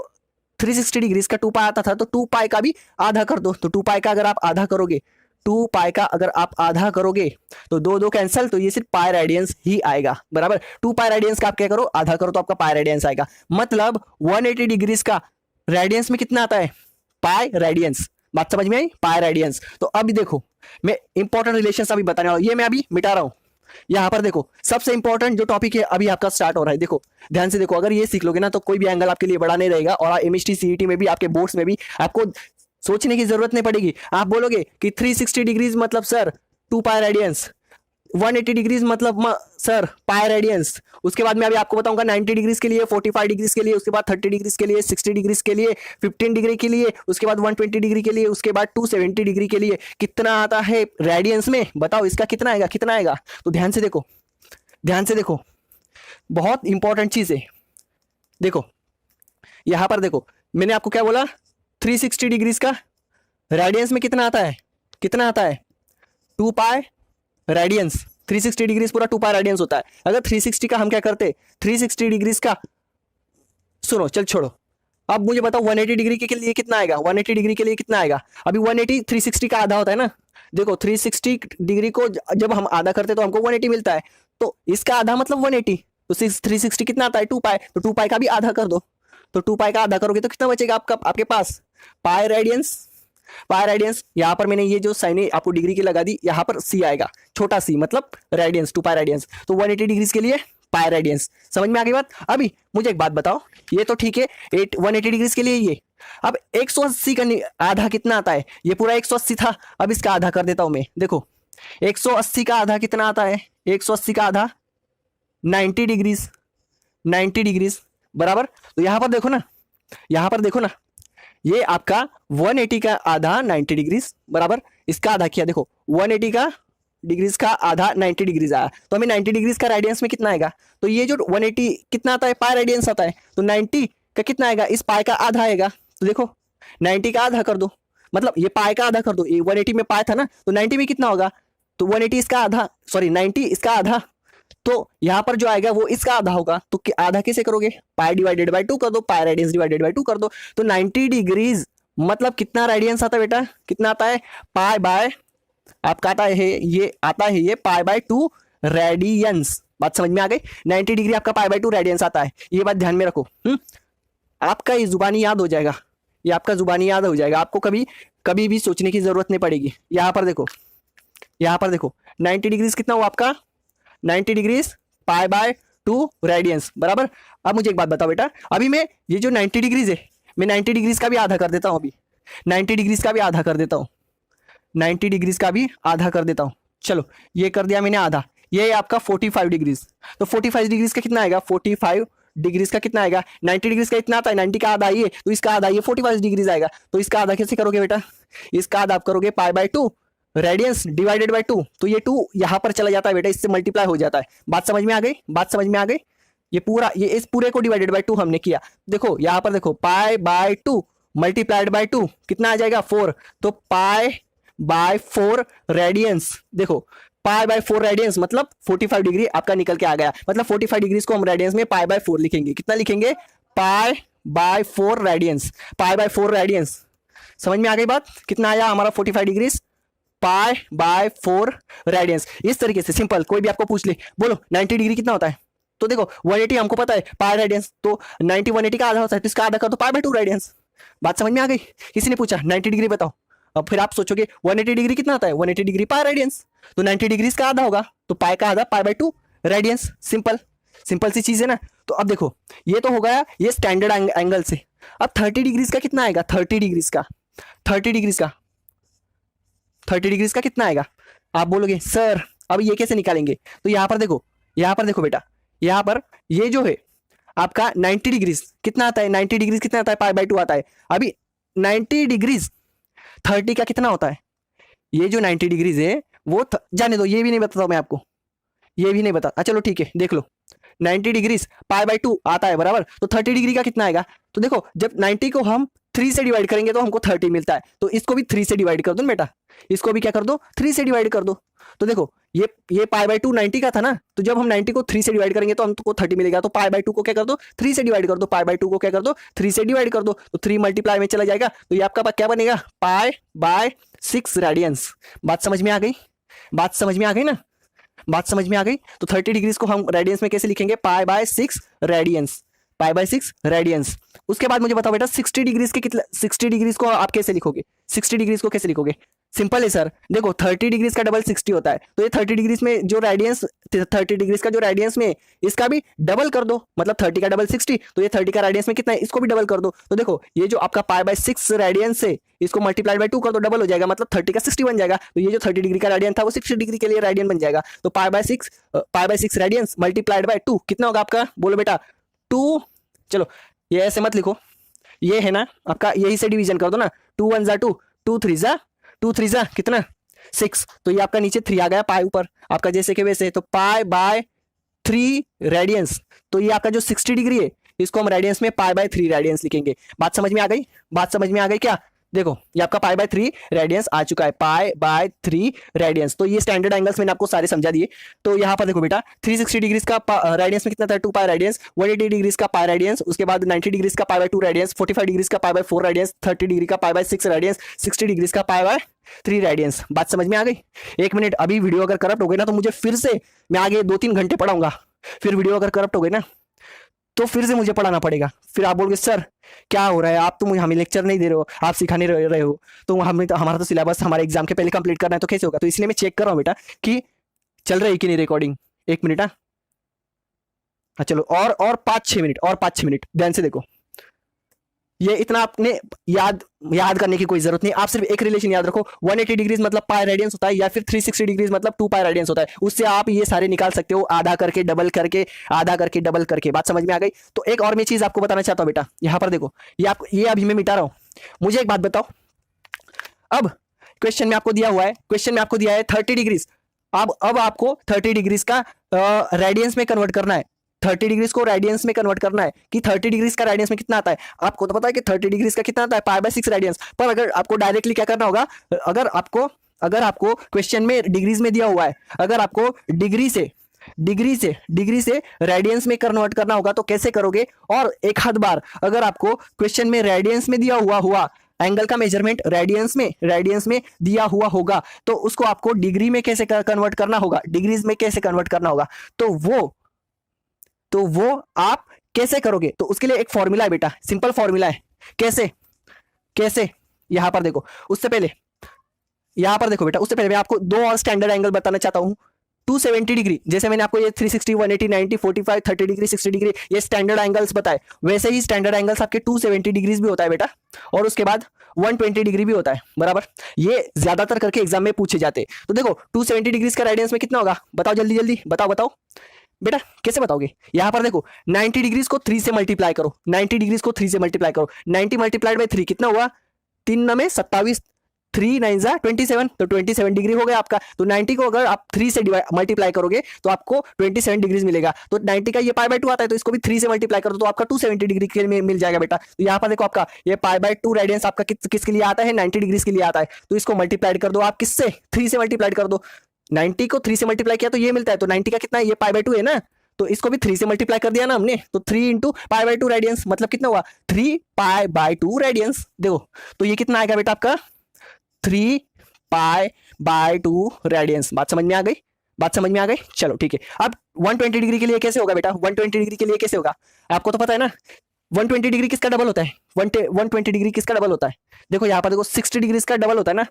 360 डिग्रीज का 2 पाई आता था, तो 2 पाई का भी आधा कर दो। तो 2 पाई का अगर आप आधा करोगे, 2 पाई का अगर आप आधा करोगे तो 2 2 कैंसिल, तो ये सिर्फ पाई रेडियंस ही आएगा, बराबर। 2 पाई रेडियंस का आप क्या करो, आधा करो तो आपका पाई रेडियंस आएगा। मतलब 180 डिग्रीज का रेडियंस में कितना आता है, पाई रेडियंस। बात समझ में आई, पाई रेडियंस। तो अभी देखो मैं इंपॉर्टेंट रिलेशंस अभी बताने वाला हूं, ये मैं अभी मिटा रहा हूं। यहाँ पर देखो सबसे इंपॉर्टेंट जो टॉपिक है अभी आपका स्टार्ट हो रहा है, देखो ध्यान से देखो, अगर ये सीख लोगे ना तो कोई भी एंगल आपके लिए बड़ा नहीं रहेगा, और एमएसटी सीईटी में भी, आपके बोर्ड्स में भी आपको सोचने की जरूरत नहीं पड़ेगी। आप बोलोगे कि 360 डिग्रीज मतलब सर 2 पाई रेडियंस, 180 डिग्रीज मतलब सर पाई रेडियंस। उसके बाद मैं अभी आपको बताऊंगा 90 डिग्रीज के लिए, 45 डिग्रीज के लिए, उसके बाद 30 डिग्रीज के लिए, 60 डिग्रीज के लिए, 15 डिग्री के लिए, उसके बाद 120 डिग्री के लिए, उसके बाद 270 डिग्री के लिए कितना आता है रेडियंस में, बताओ इसका कितना आएगा, कितना आएगा। तो ध्यान से देखो, ध्यान से देखो, बहुत इंपॉर्टेंट चीज है। देखो यहां पर देखो, मैंने आपको क्या बोला, 360 डिग्रीज का रेडियंस में कितना आता है, कितना आता है 2 पाई रेडियंस। 360 डिग्रीज पूरा 2 पाई रेडियंस होता है। अगर 360 का हम क्या करते, 360 डिग्रीज का, सुनो चल छोड़ो, अब मुझे बताओ 180 डिग्री के लिए कितना आएगा, 180 डिग्री के लिए कितना आएगा। अभी 180 360 का आधा होता है ना, देखो 360 डिग्री को जब हम आधा करते तो हमको 180 मिलता है, तो इसका आधा मतलब 180, तो 360 कितना आता है 2 पाई, तो 2 पाई का भी आधा कर दो। तो 2 पाई का आधा करोगे तो कितना बचेगा आपका, आपके पास पाई रेडियंस। पाई रेडियंस यहाँ पर मैंने ये जो साइन आपको डिग्री की लगा दी, यहाँ पर सी आएगा, छोटा सी मतलब रेडियंस, 2 पाई रेडियंस। तो 180 डिग्रीज के लिए पाई रेडियंस। समझ में आ गई बात। अभी मुझे एक बात बताओ, ये तो ठीक है 180 डिग्रीज के लिए ये, अब 180 का आधा कितना आता है, ये पूरा 180 था, अब इसका आधा कर देता हूं मैं। देखो 180 का आधा कितना आता है, 180 का आधा 90 डिग्रीज, 90 डिग्रीज, बराबर। तो यहां पर देखो ना, यहां पर देखो ना, ये आपका 180 का आधा 90 डिग्रीज, बराबर। इसका आधा किया, देखो 180 का डिग्रीज का आधा 90 डिग्रीज आया, तो हमें 90 डिग्रीज का रेडियंस में कितना आएगा, तो ये जो 180 कितना आता है पाई रेडियंस आता है, तो 90 का कितना आएगा, इस पाई का आधा आएगा। तो देखो 90 का आधा कर दो, मतलब ये पाई का आधा कर दो, ये 180 में पाई था ना, तो 90 में कितना होगा, तो 180 इसका आधा, सॉरी 90 इसका आधा, तो यहां पर जो आएगा वो इसका आधा होगा। तो आधा कैसे करोगे, पाई डिवाइडेड बाय 2 कर दो, पाई रेडियंस डिवाइडेड बाय 2 कर दो। तो 90 डिग्रीज मतलब कितना रेडियंस आता है बेटा, कितना आता है, पाई बाय, आपका आता है ये, आता है ये पाई बाय 2 रेडियंस। बात समझ में आ गई, 90 डिग्री आपका पाई बाय 2 रेडियंस आता है, ये बात ध्यान में रखो। आपका ये जुबानी याद हो जाएगा, ये आपका जुबानी याद हो जाएगा, आपको कभी कभी भी सोचने की जरूरत नहीं पड़ेगी। यहां पर देखो, यहां पर देखो 90 डिग्रीज कितना हुआ आपका, 90 डिग्रीज पाई बाय 2 रेडियंस, बराबर। अब मुझे एक बात बताओ बेटा, अभी मैं ये जो 90 डिग्रीज है, मैं 90 डिग्रीज का भी आधा कर देता हूं, अभी 90 डिग्रीज का भी आधा कर देता हूं, 90 डिग्रीज का भी आधा कर देता हूं। चलो ये कर दिया मैंने आधा, ये आपका 45 डिग्रीज, तो 45 डिग्रीज का कितना आएगा, 45 डिग्रीज का कितना आएगा, 90 डिग्रीज का इतना आता है, 90 का आधा ये, तो इसका आधा ये 45 डिग्रीज आएगा। तो इसका आधा कैसे करोगे बेटा, इसका आधा आप करोगे pi by 2 radians divided by 2, तो ये 2 यहां पर चला जाता है बेटा, इससे मल्टीप्लाई हो जाता है। बात समझ में आ गई, बात समझ में आ गई। ये पूरा, ये इस पूरे को डिवाइडेड बाय 2 हमने किया, देखो यहां पर देखो पाई बाय 2 मल्टीप्लाइड बाय 2 कितना आ जाएगा 4, तो पाई बाय 4 रेडियंस। देखो पाई बाय 4 रेडियंस मतलब 45 डिग्री आपका निकल के आ गया, मतलब 45 डिग्रीज को हम रेडियंस में पाई बाय 4 लिखेंगे, कितना लिखेंगे, pi by 4 radians, pi by 4 radians. समझ में आ गई बात, कितना आया हमारा 45 डिग्रीज पाई बाय 4 रेडियंस। इस तरीके से सिंपल, कोई भी आपको पूछ ले, बोलो 90 डिग्री कितना होता है, तो देखो 180 हमको पता है पाई रेडियंस, तो 90 180 का आधा होता है, तो इसका आधा कर दो पाई बाय 2 रेडियंस। बात समझ में आ गई। किसी ने पूछा 90 डिग्री बताओ, अब फिर आप सोचोगे 180 डिग्री कितना आता है, 180 डिग्री पाई रेडियंस, तो 90 डिग्री का आधा होगा, तो पाई का आधा pi by 2 radians. Simple simple सी चीज है ना। तो अब देखो ये तो हो गया ये स्टैंडर्ड एंगल से। अब 30 डिग्रीज का कितना आएगा, 30 डिग्रीज का 30 डिग्रीज का 30 डिग्रीज का कितना आएगा। आप बोलोगे सर अब ये कैसे निकालेंगे, तो यहां पर देखो, यहां पर देखो बेटा, यहां पर ये जो है आपका 90 डिग्रीज कितना आता है, 90 डिग्रीज कितना आता है, पाई बाय 2 आता है। अभी 90 डिग्रीज 30 का कितना होता है, ये जो 90 डिग्रीज है वो जाने दो, ये भी नहीं बताता मैं आपको, ये भी नहीं बता। चलो ठीक है देख लो, 90 डिग्रीज पाई बाय 2 आता है बराबर, तो 30 डिग्री का कितना आएगा। तो देखो जब 90 को हम 3 से डिवाइड करेंगे तो हमको 30 मिलता है, तो इसको भी 3 से डिवाइड कर दो बेटा, इसको भी क्या कर दो 3 से डिवाइड कर दो। तो देखो ये पाई बाय 2 90 का था ना, तो जब हम 90 को 3 से डिवाइड करेंगे तो हमको 30 मिलेगा, तो पाई बाय 2 को क्या कर दो 3 से डिवाइड कर दो, पाई बाय 2 को क्या कर दो 3 से डिवाइड कर दो, तो 3 मल्टीप्लाई में चला जाएगा, तो ये आपका क्या बनेगा पाई बाय 6 रेडियंस। बात समझ में आ गई, बात समझ में आ गई ना, बात समझ में आ गई। तो 30 डिग्रीज को हम रेडियंस में कैसे लिखेंगे, pi by 6 radians, pi by 6 radians. उसके बाद मुझे बताओ बेटा 60 डिग्रीज के कितने, 60 डिग्रीज को आप कैसे लिखोगे, 60 डिग्रीज को कैसे लिखोगे। सिंपल है सर, देखो 30 डिग्रीज का डबल 60 होता है, तो ये 30 डिग्रीज में जो रेडियंस 30 डिग्रीज का जो रेडियंस में इसका भी डबल कर दो, मतलब 30 का डबल 60, तो ये 30 का रेडियंस में कितना है इसको भी डबल कर दो। तो देखो ये जो आपका पाई बाय 6 रेडियंस है इसको मल्टीप्लाइड बाय 2 कर दो, डबल हो जाएगा, मतलब 30 का 60 बन जाएगा। तो ये जो 30 डिग्री का रेडियन था वो 60 डिग्री के लिए रेडियन बन जाएगा। तो pi by 6 radians multiplied by 2 कितना होगा आपका, बोलो बेटा 2। चलो ये ऐसे मत लिखो, ये है ना आपका, यही से डिवीजन कर दो ना, 2 1 जा 2, 2 3 जा कितना 6, तो ये आपका नीचे 3 आ गया, पाई ऊपर आपका जैसे के वैसे, तो पाई बाय 3 रेडियंस। तो ये आपका जो 60 डिग्री है इसको हम रेडियंस में पाई बाय 3 रेडियंस लिखेंगे। बात समझ में आ गई, बात समझ में आ गई क्या। देखो ये आपका पाई बाय 3 रेडियंस आ चुका है, पाई बाय 3 रेडियंस। तो ये स्टैंडर्ड एंगल्स मैंने आपको सारे समझा दिए। तो यहाँ पर देखो बेटा 360 डिग्रीज का रेडियंस में कितना था 2 पाई रेडियंस, 180 डिग्रीज का पाई रेडियंस, उसके बाद 90 डिग्रीज का पाई बाय 2 रेडियंस, 45 डिग्रीज का पाई बाय 4 रेडियंस, 30 डिग्री का पाई बाय 6 रेडियंस, 60 डिग्रीज का पाई बाय 3 रेडियंस। बात समझ में आ गई। एक मिनट, अभी वीडियो अगर करप्ट हो गई ना तो मुझे फिर से, मैं आगे 2-3 घंटे पढ़ाऊंगा, फिर वीडियो अगर करप्ट हो गई ना तो फिर से मुझे पढ़ाना पड़ेगा। फिर आप बोलोगे सर क्या हो रहा है, आप तो मुझे हमें लेक्चर नहीं दे रहे हो, आप सिखाने रहे हो, तो हमें तो हमारा तो सिलेबस हमारे एग्जाम के पहले कंप्लीट करना है, तो कैसे होगा। तो इसलिए मैं चेक कर रहा हूँ बेटा कि चल रही है कि नहीं रिकॉर्डिंग। एक मिनट, हाँ चलो, और 5-6 मिनट, और 5-6 मिनट ध्यान से देखो। ये इतना आपने याद करने की कोई जरूरत नहीं, आप सिर्फ एक रिलेशन याद रखो, 180 डिग्रीज मतलब पाई रेडियंस होता है, या फिर 360 डिग्रीज मतलब 2 पाई रेडियंस होता है। उससे आप ये सारे निकाल सकते हो, आधा करके डबल करके, आधा करके डबल करके। बात समझ में आ गई। तो एक और मैं चीज आपको बताना चाहता हूं बेटा, यहां पर देखो, ये अभी मैं मिटा रहा हूं। मुझे एक बात बताओ, अब क्वेश्चन में आपको दिया हुआ है, क्वेश्चन में आपको दिया है 30 डिग्रीज, अब आपको 30 डिग्रीज का रेडियंस में कन्वर्ट करना है, 30 डिग्रीज को रेडियंस में कन्वर्ट करना है कि 30 डिग्रीज का रेडियंस में कितना आता है। आपको तो पता है कि 30 डिग्रीज का कितना आता है, पाई बाय 6 रेडियंस। पर अगर आपको डायरेक्टली क्या करना होगा, अगर आपको क्वेश्चन में डिग्रीज में दिया हुआ है, अगर आपको डिग्री से रेडियंस में कन्वर्ट करना होगा तो कैसे करोगे। और एक आध बार अगर आपको क्वेश्चन में रेडियंस में दिया हुआ एंगल का मेजरमेंट रेडियंस में दिया हुआ होगा, तो उसको आपको डिग्री में कैसे कन्वर्ट करना होगा, डिग्रीज में कैसे कन्वर्ट करना होगा, तो वो आप कैसे करोगे। तो उसके लिए एक फॉर्मूला है बेटा, सिंपल फॉर्मूला है। कैसे यहां पर देखो, उससे पहले यहां पर देखो बेटा, उससे पहले मैं आपको 2 और स्टैंडर्ड एंगल बताना चाहता हूं। 270 डिग्री, जैसे मैंने आपको ये 360, 180, 90, 45, 30 डिग्री, 60 डिग्री ये स्टैंडर्ड एंगल्स बताए, वैसे ही स्टैंडर्ड एंगल्स आपके 270 डिग्रीज भी होता है बेटा, और उसके बाद 120 डिग्री भी होता है बराबर। ये ज्यादातर करके एग्जाम में पूछे जाते हैं। तो देखो 270 डिग्रीज का रेडियंस में कितना होगा, बताओ जल्दी जल्दी, बताओ बेटा कैसे बताओगे। यहां पर देखो 90 डिग्रीज को 3 से मल्टीप्लाई करो, 90 डिग्रीज को 3 से मल्टीप्लाई करो, 90 मल्टीप्लाइड बाय 3 कितना हुआ, 3 में 27, 3 9 जा 27, तो 27 डिग्री हो गया आपका। तो 90 को अगर आप 3 से मल्टीप्लाई करोगे तो आपको 27 डिग्रीज मिलेगा। तो 90 का ये पाई बाय 2 आता है, तो इसको भी 3 से मल्टीप्लाई करो तो आपका 270 डिग्री के लिए मिल जाएगा बेटा। तो यहाँ पर देखो आपका ये पाई बाय 2 रेडियंस आपका किसके लिए आता है, 90 डिग्रीज के लिए आता है। तो इसको मल्टीप्लाइड कर दो आप किससे, 3 से मल्टीप्लाइड कर दो। 90 को 3 से मल्टीप्लाई किया तो ये मिलता है, तो 90 का कितना है, ये पाई बाय 2 है ना, तो इसको भी 3 से मल्टीप्लाई कर दिया ना हमने, तो 3 इंटू पाई बाय 2 रेडियंस मतलब कितना हुआ, 3 पाई बाय 2 रेडियंस। देखो तो ये कितना आएगा बेटा आपका 3 पाई बाय 2 रेडियंस। बात समझ में आ गई, बात समझ में आ गई। चलो ठीक है, अब 120 डिग्री के लिए कैसे होगा बेटा, 120 डिग्री के लिए कैसे होगा, आपको तो पता है ना, 120 डिग्री किसका डबल होता है? 120 डिग्री किसका डबल होता है? देखो यहाँ पर देखो 60 डिग्री का डबल होता है ना,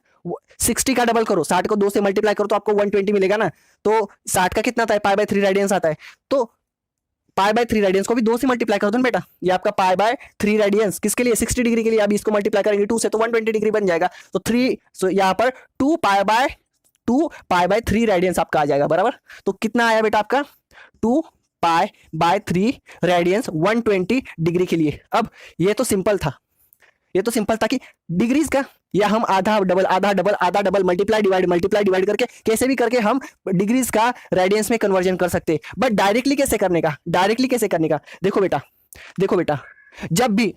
60 का डबल करो, 60 को 2 से मल्टीप्लाई करो तो आपको 120 मिलेगा ना। तो 60 का कितना आता है? π/3 रेडियंस आता है। तो π/3 रेडियंस को भी 2 से मल्टीप्लाई कर दो ना बेटा, ये आपका π/3 रेडियंस किसके लिए? 60 डिग्री के लिए। अभी इसको मल्टीप्लाई करेंगे 2 से तो 120 डिग्री बन जाएगा। तो 3 यहाँ पर 2π/3 रेडियंस आपका आ जाएगा बराबर। तो कितना आया बेटा आपका? 2π/3 रेडियंस 120 डिग्री के लिए। अब ये तो सिंपल था, ये तो सिंपल था कि डिग्रीज का, या हम आधा डबल आधा डबल आधा डबल मल्टीप्लाई डिवाइड करके कैसे भी करके हम डिग्रीज का रेडियंस में कन्वर्जन कर सकते हैं। बट डायरेक्टली कैसे करने का? डायरेक्टली कैसे करने का? देखो बेटा जब भी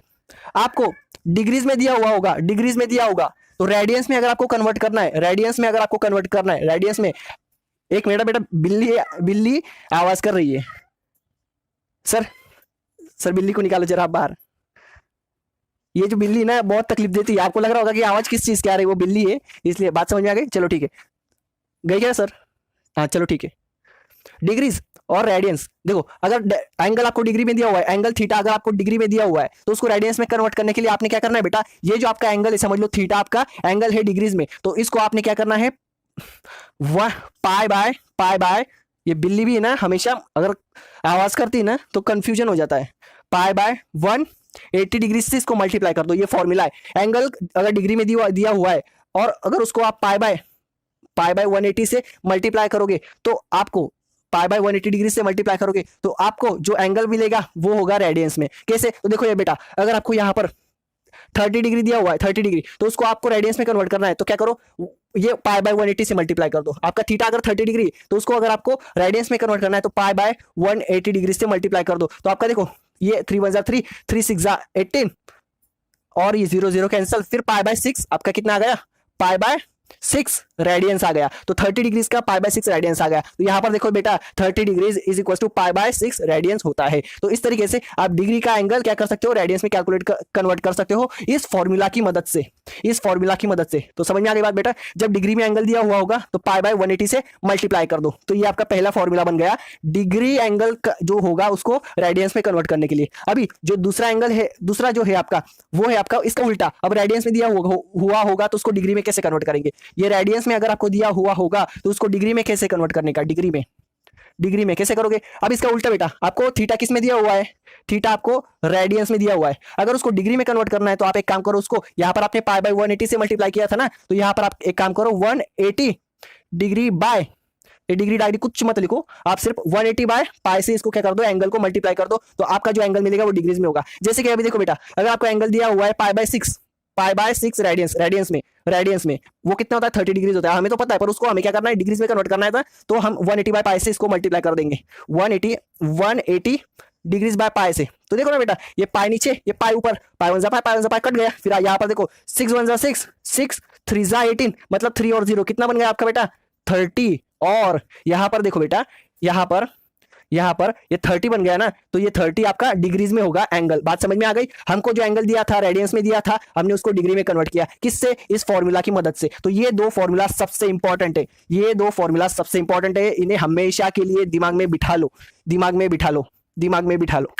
आपको डिग्रीज में दिया हुआ होगा, डिग्रीज में दिया होगा, तो रेडियंस में अगर आपको कन्वर्ट करना है, रेडियंस में अगर आपको कन्वर्ट करना है, रेडियंस में, एक मिनट बेटा, बिल्ली आवाज कर रही है। सर बिल्ली को निकालो जरा बाहर। ये जो बिल्ली ना बहुत तकलीफ देती है, आपको लग रहा होगा कि आवाज किस चीज की आ रही है, वो बिल्ली है, इसलिए। बात समझ में आ गई? चलो ठीक है, गई क्या सर? हाँ चलो ठीक है। डिग्रीज और रेडियंस, देखो अगर एंगल आपको डिग्री में दिया हुआ है, एंगल थीटा अगर आपको डिग्री में दिया हुआ है, तो उसको रेडियंस में कन्वर्ट करने के लिए आपने क्या करना है बेटा? ये जो आपका एंगल है, समझ लो थीटा आपका एंगल है डिग्रीज में, तो इसको आपने क्या करना है? पाई बाय, ये बिल्ली भी है ना, हमेशा अगर आवाज करती है ना तो कंफ्यूजन हो जाता है। π/1 80 डिग्री से इसको मल्टीप्लाई कर दो, ये फॉर्मूला है। एंगल अगर डिग्री में दिया हुआ है और अगर उसको आप π/180 से मल्टीप्लाई करोगे तो आपको π/180 डिग्री से मल्टीप्लाई करोगे तो आपको जो एंगल मिलेगा वो होगा रेडियंस में। कैसे? तो देखो ये बेटा, अगर आपको यहाँ पर 30 डिग्री दिया हुआ है, 30 डिग्री, तो उसको आपको रेडियंस में कन्वर्ट करना है, तो क्या करो? ये π/180 से मल्टीप्लाई कर दो। आपका थीटा अगर 30 डिग्री, तो उसको अगर आपको रेडियंस में कन्वर्ट करना है तो π/180 डिग्री से मल्टीप्लाई कर दो। तो आपका देखो ये 3 1 3, 3 6 18, और ये 0 0 कैंसिल, फिर π/6 आपका कितना आ गया? π/6 रेडियंस आ गया। तो 30 डिग्रीज का π/6 रेडियंस आ गया। तो यहाँ पर देखो बेटा 30 degrees is equal to π/6 radians होता है। तो इस तरीके से आप डिग्री का एंगल क्या कर सकते हो? रेडियंस में कैलकुलेट कन्वर्ट कर सकते हो इस फॉर्मूला की मदद से, इस फॉर्मूला की मदद से। तो समझ में आ गई बात बेटा? जब डिग्री में एंगल दिया हुआ होगा तो π/180 से मल्टीप्लाई कर दो, तो ये आपका पहला फॉर्मूला बन गया डिग्री एंगल जो होगा उसको रेडियंस में कन्वर्ट करने के लिए। अभी जो दूसरा एंगल है, दूसरा जो है आपका, वो है आपका इसका उल्टा। अब रेडियंस में दिया हुआ होगा तो उसको डिग्री में कैसे कन्वर्ट करेंगे? ये रेडियंस में अगर आपको दिया हुआ होगा तो उसको डिग्री में कैसे कन्वर्ट करने का? डिग्री में कैसे करोगे? अब इसका उल्टा बेटा, आपको थीटा किस में दिया हुआ है? थीटा आपको रेडियंस में दिया हुआ है। अगर उसको डिग्री में कन्वर्ट करना है तो आप एक काम करो, उसको यहाँ पर आपने π/180 से मल्टीप्लाई किया था ना, तो यहाँ पर आप एक काम करो 180 डिग्री बाय, डिग्री डायरी कुछ मत लिखो, आप सिर्फ 180 बाय पाई से इसको क्या कर दो? एंगल को मल्टीप्लाई कर दो, तो आपका जो एंगल मिलेगा वो डिग्रीज में होगा। जैसे कि अभी देखो बेटा, अगर आपको एंगल दिया हुआ है π/6 रेडियंस में वो कितना होता है? 30 डिग्रीज होता है, हमें तो पता है, पर उसको हमें क्या करना है? डिग्रीज में कन्वर्ट करना है था, तो हम 180 बाय पाई से इसको मल्टीप्लाई कर देंगे। 180 डिग्रीज बाय पाई से। तो देखो ना बेटा, ये पाई नीचे, ये पाई ऊपर, पाई 1 जा पाई कट गया। फिर यहाँ पर देखो 6 1 6, 6 3 18, मतलब 3 और 0 कितना बन गया आपका बेटा? 30। और यहाँ पर देखो बेटा, यहाँ पर ये 30 बन गया ना, तो ये 30 आपका डिग्रीज में होगा एंगल। बात समझ में आ गई? हमको जो एंगल दिया था रेडियंस में दिया था, हमने उसको डिग्री में कन्वर्ट किया, किससे? इस फॉर्मूला की मदद से। तो ये दो फॉर्मूला सबसे इंपॉर्टेंट है, ये दो फॉर्मूला सबसे इंपॉर्टेंट है, इन्हें हमेशा के लिए दिमाग में बिठा लो, दिमाग में बिठा लो, दिमाग में बिठा लो।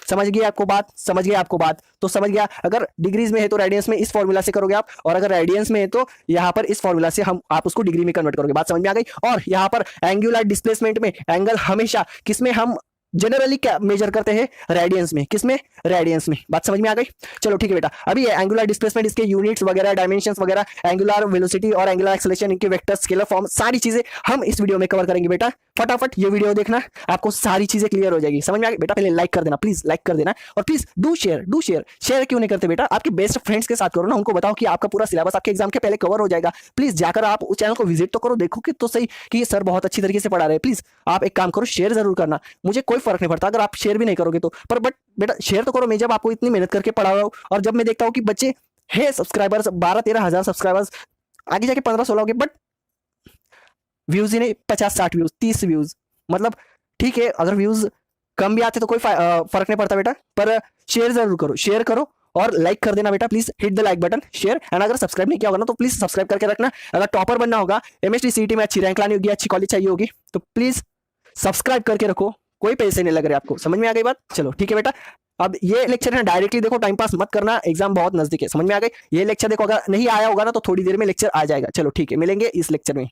समझ गए आपको बात? समझ गए आपको बात? तो समझ गया, अगर डिग्रीज में है तो रेडियंस में इस फॉर्मूला से करोगे आप, और अगर रेडियंस में है तो यहाँ पर इस फॉर्मूला से आप उसको डिग्री में कन्वर्ट करोगे। बात समझ में आ गई? और यहाँ पर एंगुलर डिस्प्लेसमेंट में एंगल हमेशा किसमें हम जनरली क्या मेजर करते हैं? रेडियंस में। किसमें? रेडियंस में। बात समझ में आ गई? चलो ठीक है बेटा, अभी एंगुलर डिस्प्लेसमेंट, इसके यूनिट्स वगैरह, डायमेंशंस वगैरह, एंगुलर वेलोसिटी और एंगुलर एक्सेलरेशन, इनके वेक्टर, स्केलर फॉर्म, सारी चीजें हम इस वीडियो में कवर करेंगे बेटा। फटाफट ये वीडियो देखना, आपको सारी चीजें क्लियर हो जाएगी। समझ में आ गई बेटा? पहले लाइक कर देना, प्लीज लाइक कर देना, और प्लीज डू शेयर। शेयर क्यों नहीं करते बेटा? आपके बेस्ट फ्रेंड्स के साथ करो ना, उनको बताओ कि आपका पूरा सिलेबस आपके एग्जाम के पहले कवर हो जाएगा। प्लीज जाकर आप उस चैनल को विजिट तो करो, देखो कि तो सही कि सर बहुत अच्छी तरीके से पढ़ा रहे हैं। प्लीज आप एक काम करो, शेयर जरूर करना, मुझे कोई फर्क नहीं पड़ता अगर आप शेयर भी नहीं करोगे तो, पर बट बेटा शेयर तो करो। मैं जब आपको इतनी मेहनत करके पढ़ा रहा हूं, और जब मैं देखता हूं कि बच्चे है सब्सक्राइबर्स 12-13 हजार सब्सक्राइबर्स, आगे जाके 15-16 हो गए, बट व्यूज ही नहीं, 50-60 व्यूज, 30 व्यूज, मतलब ठीक है, अगर व्यूज कम भी आते तो कोई फर्क नहीं पड़ता बेटा, पर शेयर जरूर करो, शेयर करो और लाइक कर देना बेटा। Please hit the like button, share, and अगर सब्सक्राइब नहीं किया होगा ना तो प्लीज सब्सक्राइब करके रखना। अगर टॉपर बनना होगा, एमएसटी सीईटी में अच्छी रैंक लानी होगी, अच्छी कॉलेज चाहिए होगी, तो प्लीज सब्सक्राइब करके रखो, कोई पैसे नहीं लग रहे आपको। समझ में आ गई बात? चलो ठीक है बेटा, अब ये लेक्चर है डायरेक्टली देखो, टाइम पास मत करना, एग्जाम बहुत नजदीक है, समझ में आ गई। ये लेक्चर देखो, अगर नहीं आया होगा ना तो थोड़ी देर में लेक्चर आ जाएगा। चलो ठीक है, मिलेंगे इस लेक्चर में।